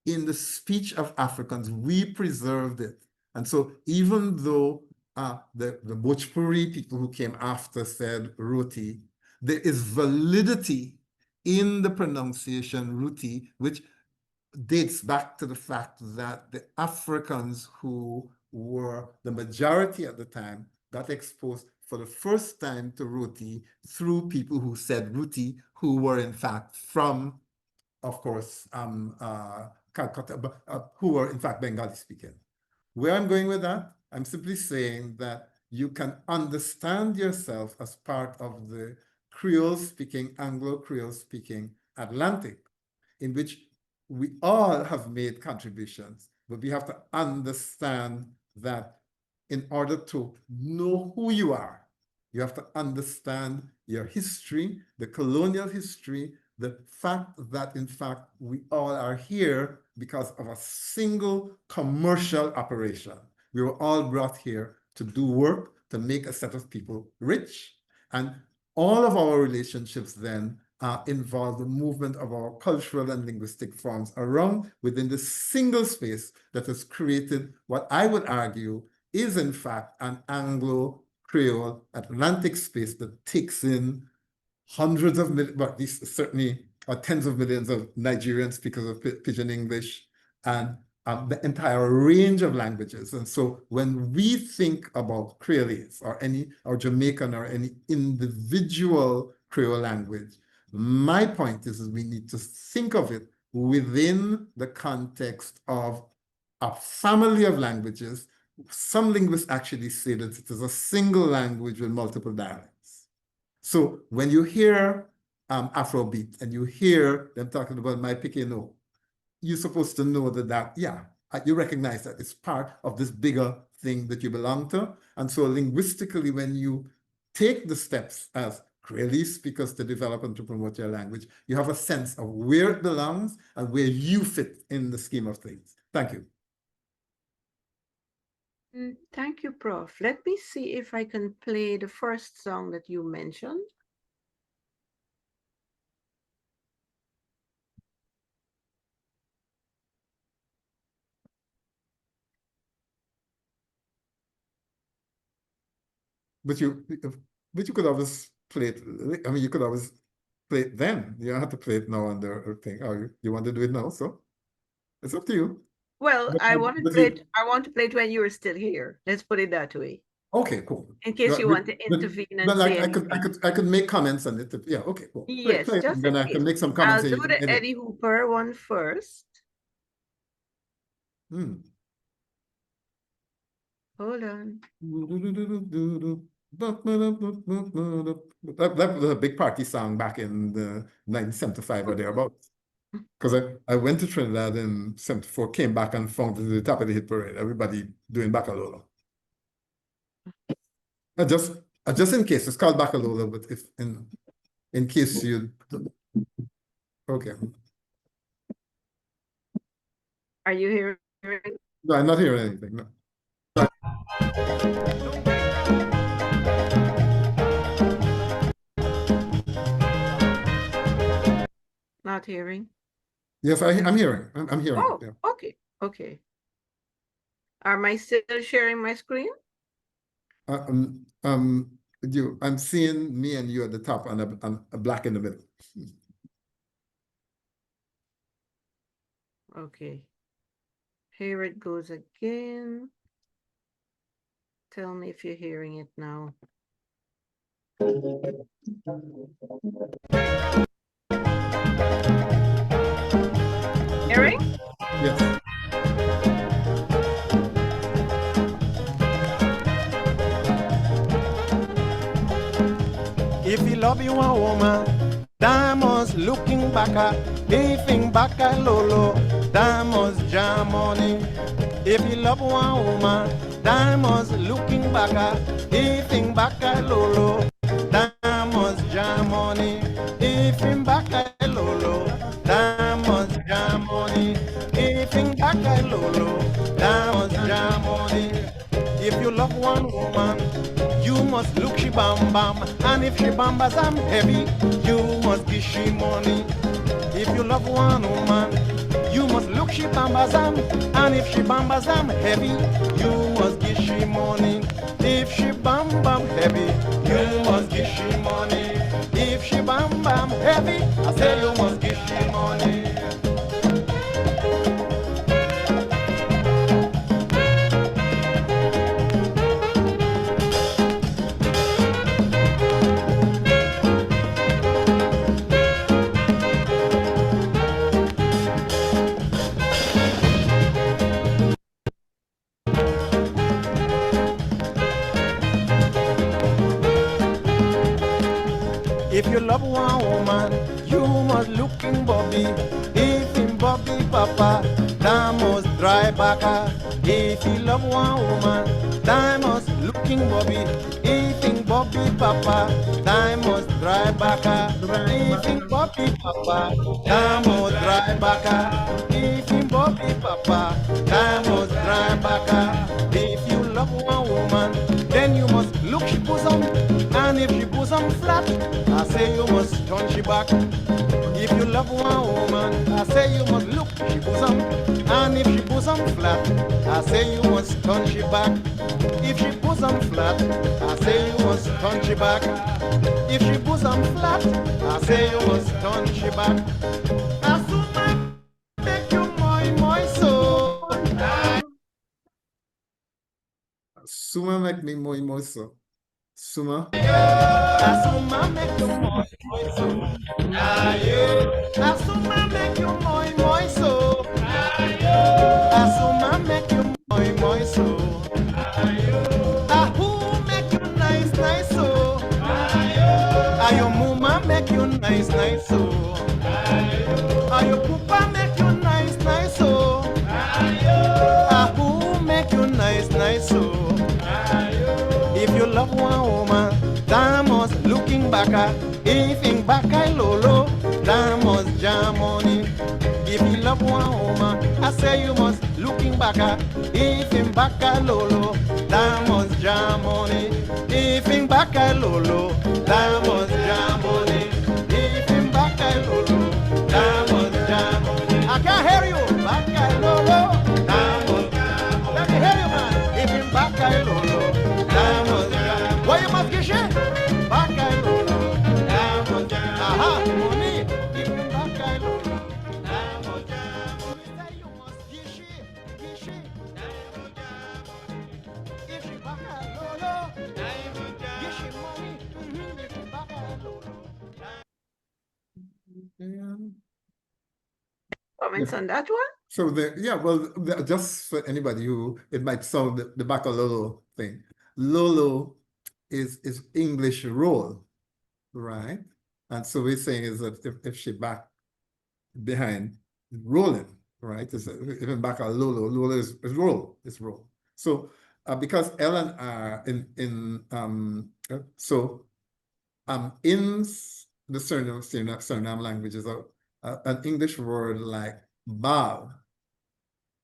in the speech of Africans, we preserved it. And so even though the Bhojpuri people who came after said Roti, there is validity in the pronunciation Ruti, which dates back to the fact that the Africans who were the majority at the time got exposed for the first time to Roti through people who said Ruti, who were in fact from, of course, Calcutta, who were in fact Bengali speaking. Where I'm going with that, I'm simply saying that you can understand yourself as part of the Creole speaking, Anglo-Creole speaking Atlantic, in which we all have made contributions, but we have to understand that in order to know who you are, you have to understand your history, the colonial history, the fact that, in fact, we all are here because of a single commercial operation. We were all brought here to do work, to make a set of people rich. And all of our relationships then involve the movement of our cultural and linguistic forms around within the single space that has created what I would argue is, in fact, an Anglo-Creole Atlantic space that takes in hundreds of millions, but certainly tens of millions of Nigerian speakers of Pidgin English and the entire range of languages. And so when we think about Creolese or Jamaican or any individual Creole language, my point is we need to think of it within the context of a family of languages. Some linguists actually say that it is a single language with multiple dialects. So when you hear Afrobeat and you hear them talking about my Pekino, you're supposed to know that, you recognize that it's part of this bigger thing that you belong to. And so linguistically, when you take the steps as Creole speakers to develop and to promote your language, you have a sense of where it belongs and where you fit in the scheme of things. Thank you. Thank you, Prof. Let me see if I can play the first song that you mentioned. But you could always play it. I mean, you could always play it then. You don't have to play it now on the thing. Oh, you want to do it now? So it's up to you. Well, But, I want to but play it. I want to play it when you are still here. Let's put it that way. Okay, cool. In case you want to But, intervene and but say I could make comments on it. Yeah, okay, cool. yes, Play it, just and then in I can case. make some I'll comments and do you can the edit. Eddie Hooper one first. Hold on. That was a big party song back in the 1975 or thereabouts. Because I went to Trinidad in 74, came back and found it at the top of the hit parade, everybody doing Bacalola. Just in case, it's called Bacalola, but if in case you, okay. Are you hearing? No, I'm not hearing anything, no. Not hearing. Yes, I'm hearing. I'm hearing. Oh, Yeah. okay, okay. Am I still sharing my screen? Uh, um, um, I'm seeing me and you at the top and a black in the middle. Okay. Here it goes again. Tell me if you're hearing it now. Hearing? Yes. If you love you a woman, diamonds looking back at, giving back a lolo, diamonds jam money. If you love one woman, diamonds looking back at, giving back a lolo, diamonds jam money. Giving back a lolo, diamonds jam money. Giving back a lolo, diamonds jam money. If you love one woman, you must look she bam bam, and if she bambas am heavy, you must give she money. If you love one woman, you must look she bambas am, and if she bambas am heavy, you must give she money. If she bam bam heavy, you must give she money. If she bam bam heavy, I say you must give she money. If you love one woman, you must look in Bobby. If in Bobby Papa, that must dry baka. If you love one woman, that must look in Bobby. If in Bobby Papa, that must dry baka. If in Bobby Papa, that must dry baka. If in Bobby Papa, that must dry baka. If you love one woman, then you must look she bosom. And if she bosom flat, I say you must turn she back. If you love one woman, I say you must look she bosom. And if she bosom flat, I say you must turn she back. If she bosom flat, I say you must turn she back. If she bosom flat, I say you must turn she back. As soon as make you my soul. Suma make me more so. Suma. Asuma make you moi so. Asuma make you moi so. Asuma make you moi so. Ahu make you nice so. Ayo mama make you nice so. Ayo pupa make you nice so. Ahu make you nice so. If you love one woman, Damos looking back at, if in back I lolo, Damos jam money. If you love one woman, I say you must looking back at, if in back I lolo, Damos jam money. If in back I lolo, Damos jam money. If in back I lolo, Damos jam money. I can't hear you, back I lolo, Damos jam money. Let me hear you, man. If in back I lolo, Damos jam. Why you must get shit? Back I lolo, Damos jam. Aha, money. If in back I lolo, Damos jam. Say you must get shit, Damos jam. If she back I lolo, Damos jam. Get shit money. If she back I lolo. Comments on that one? So just for anybody who it might sound the back of Lolo thing. Lolo is English roll, right? And so we're saying is that if she back behind, rolling, right? It's even back of Lolo is roll, it's roll. So because L and R in the Suriname languages, an English word like bal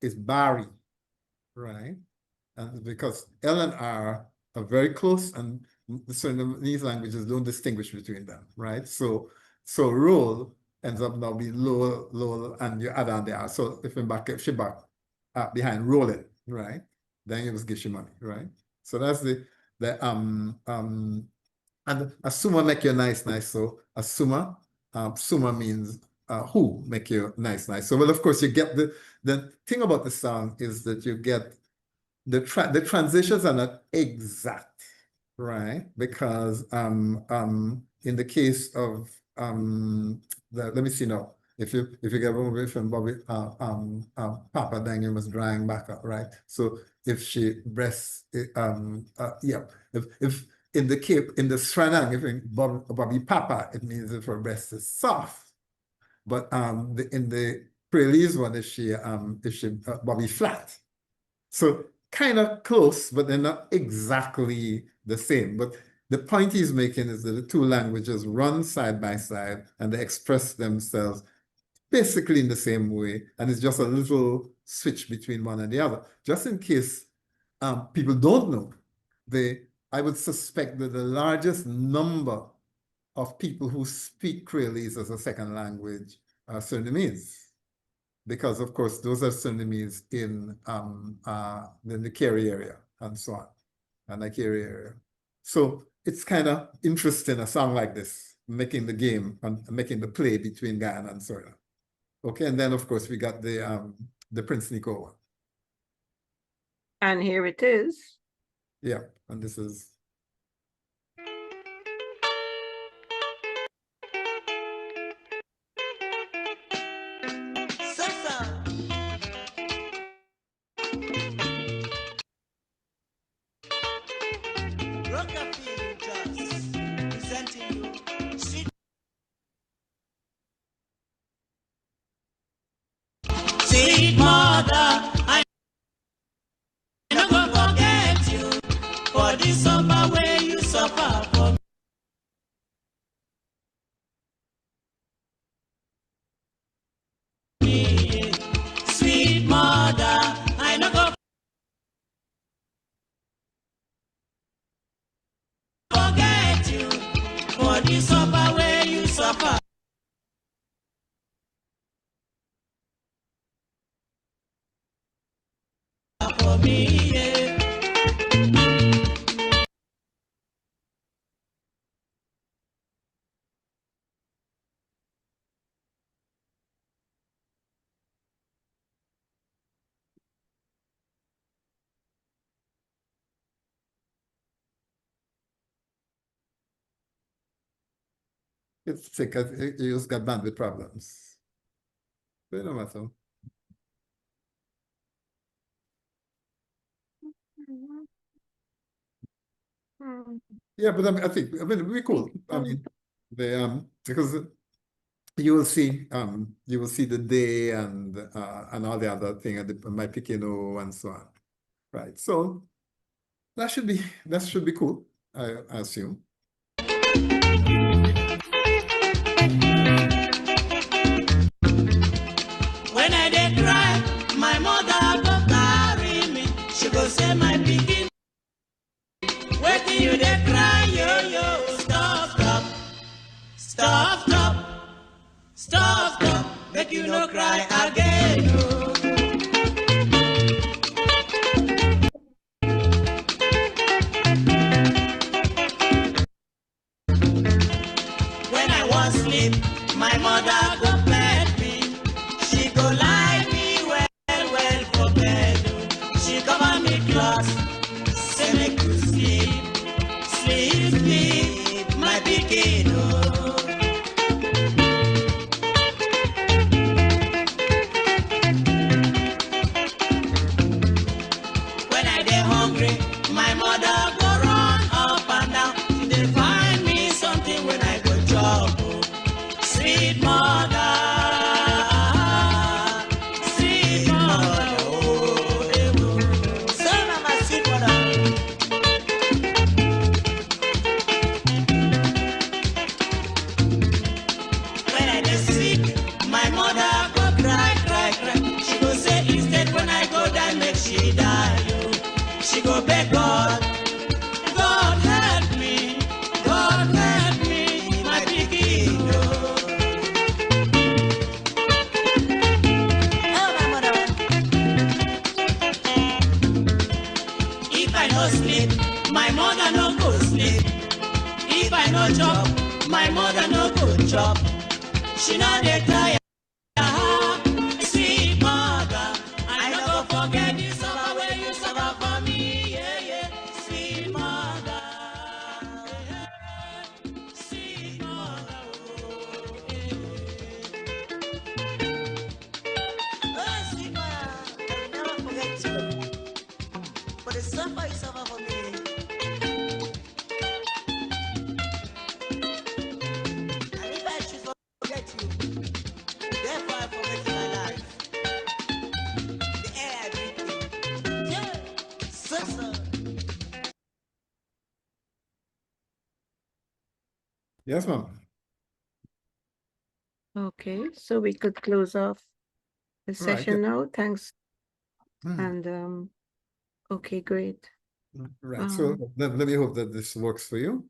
is Barry, right? and because L and R are very close, and the Surinamese languages don't distinguish between them, right? So roll ends up now being low, and you add on the R. So if you back, if she back behind roll it, right? Then it was Gishimani, right? So that's the and asuma make you nice. So asuma, suma means who make you nice. So well, of course, you get the thing about the song is that you get the transitions are not exact, right? Because in the case of let me see now. If you get away from Bobby Papa, then you must drying back up, right? So if she breasts yeah, if in the Cape, in the Sranang, if in Bobby Papa, it means if her breast is soft. But in the Creolese one, if she Bobby flat. So kind of close, but they're not exactly the same. But the point he's making is that the two languages run side by side and they express themselves basically in the same way. And it's just a little switch between one and the other. Just in case people don't know, I would suspect that the largest number of people who speak Creolese as a second language are Surinamese. Because of course, those are Surinamese in the Kerry area and so on, and the Kerry area. So it's kind of interesting, a song like this, making the game and making the play between Guyana and Suriname. Okay, and then of course we got the Prince Nico one. And here it is. Yeah, and this is. Sweet mother, I no go forget you for the summer way you suffer for me. Sweet mother, I no go forget you for the summer way you suffer. For me, yeah. It's sick. You just got bandwidth problems. But no matter. Yeah, but I think it'd be cool. I mean, because you will see the day and all the other thing and my Pekino and so on, right? So that should be cool. I assume. When I did cry, my mother go carry me. She go say my pikin. Wait till you dey cry, yo, stop, make you no cry again, yo. When I was asleep, my mother go bed me. She go lie me well for bed. She cover me cloth, say make you sleep, my pikin, oh. When I dey hungry, my mother go run up and down. She dey find me something when I go chop, oh. Sweet mother, oh, so na my sweet mother. When I dey sick, my mother go cry. She go say instead when I go die, make she die, oh. no chop, my mother no go chop. She no dey tire. Sweet mother, I no go forget the suffer where you suffer for me. Yeah, yeah. Sweet mother, sweet mother, oh, yeah. Oh, sweet mother, I will never forget you. For the suffer you suffer for me. And if I should forget you, therefore I forget my life. The air I breathe in. Yeah, so. Yes, ma'am. Okay, so we could close off the Right, session yeah. now. Thanks. Mm, And okay, great. Right. So Um, let me hope that this works for you.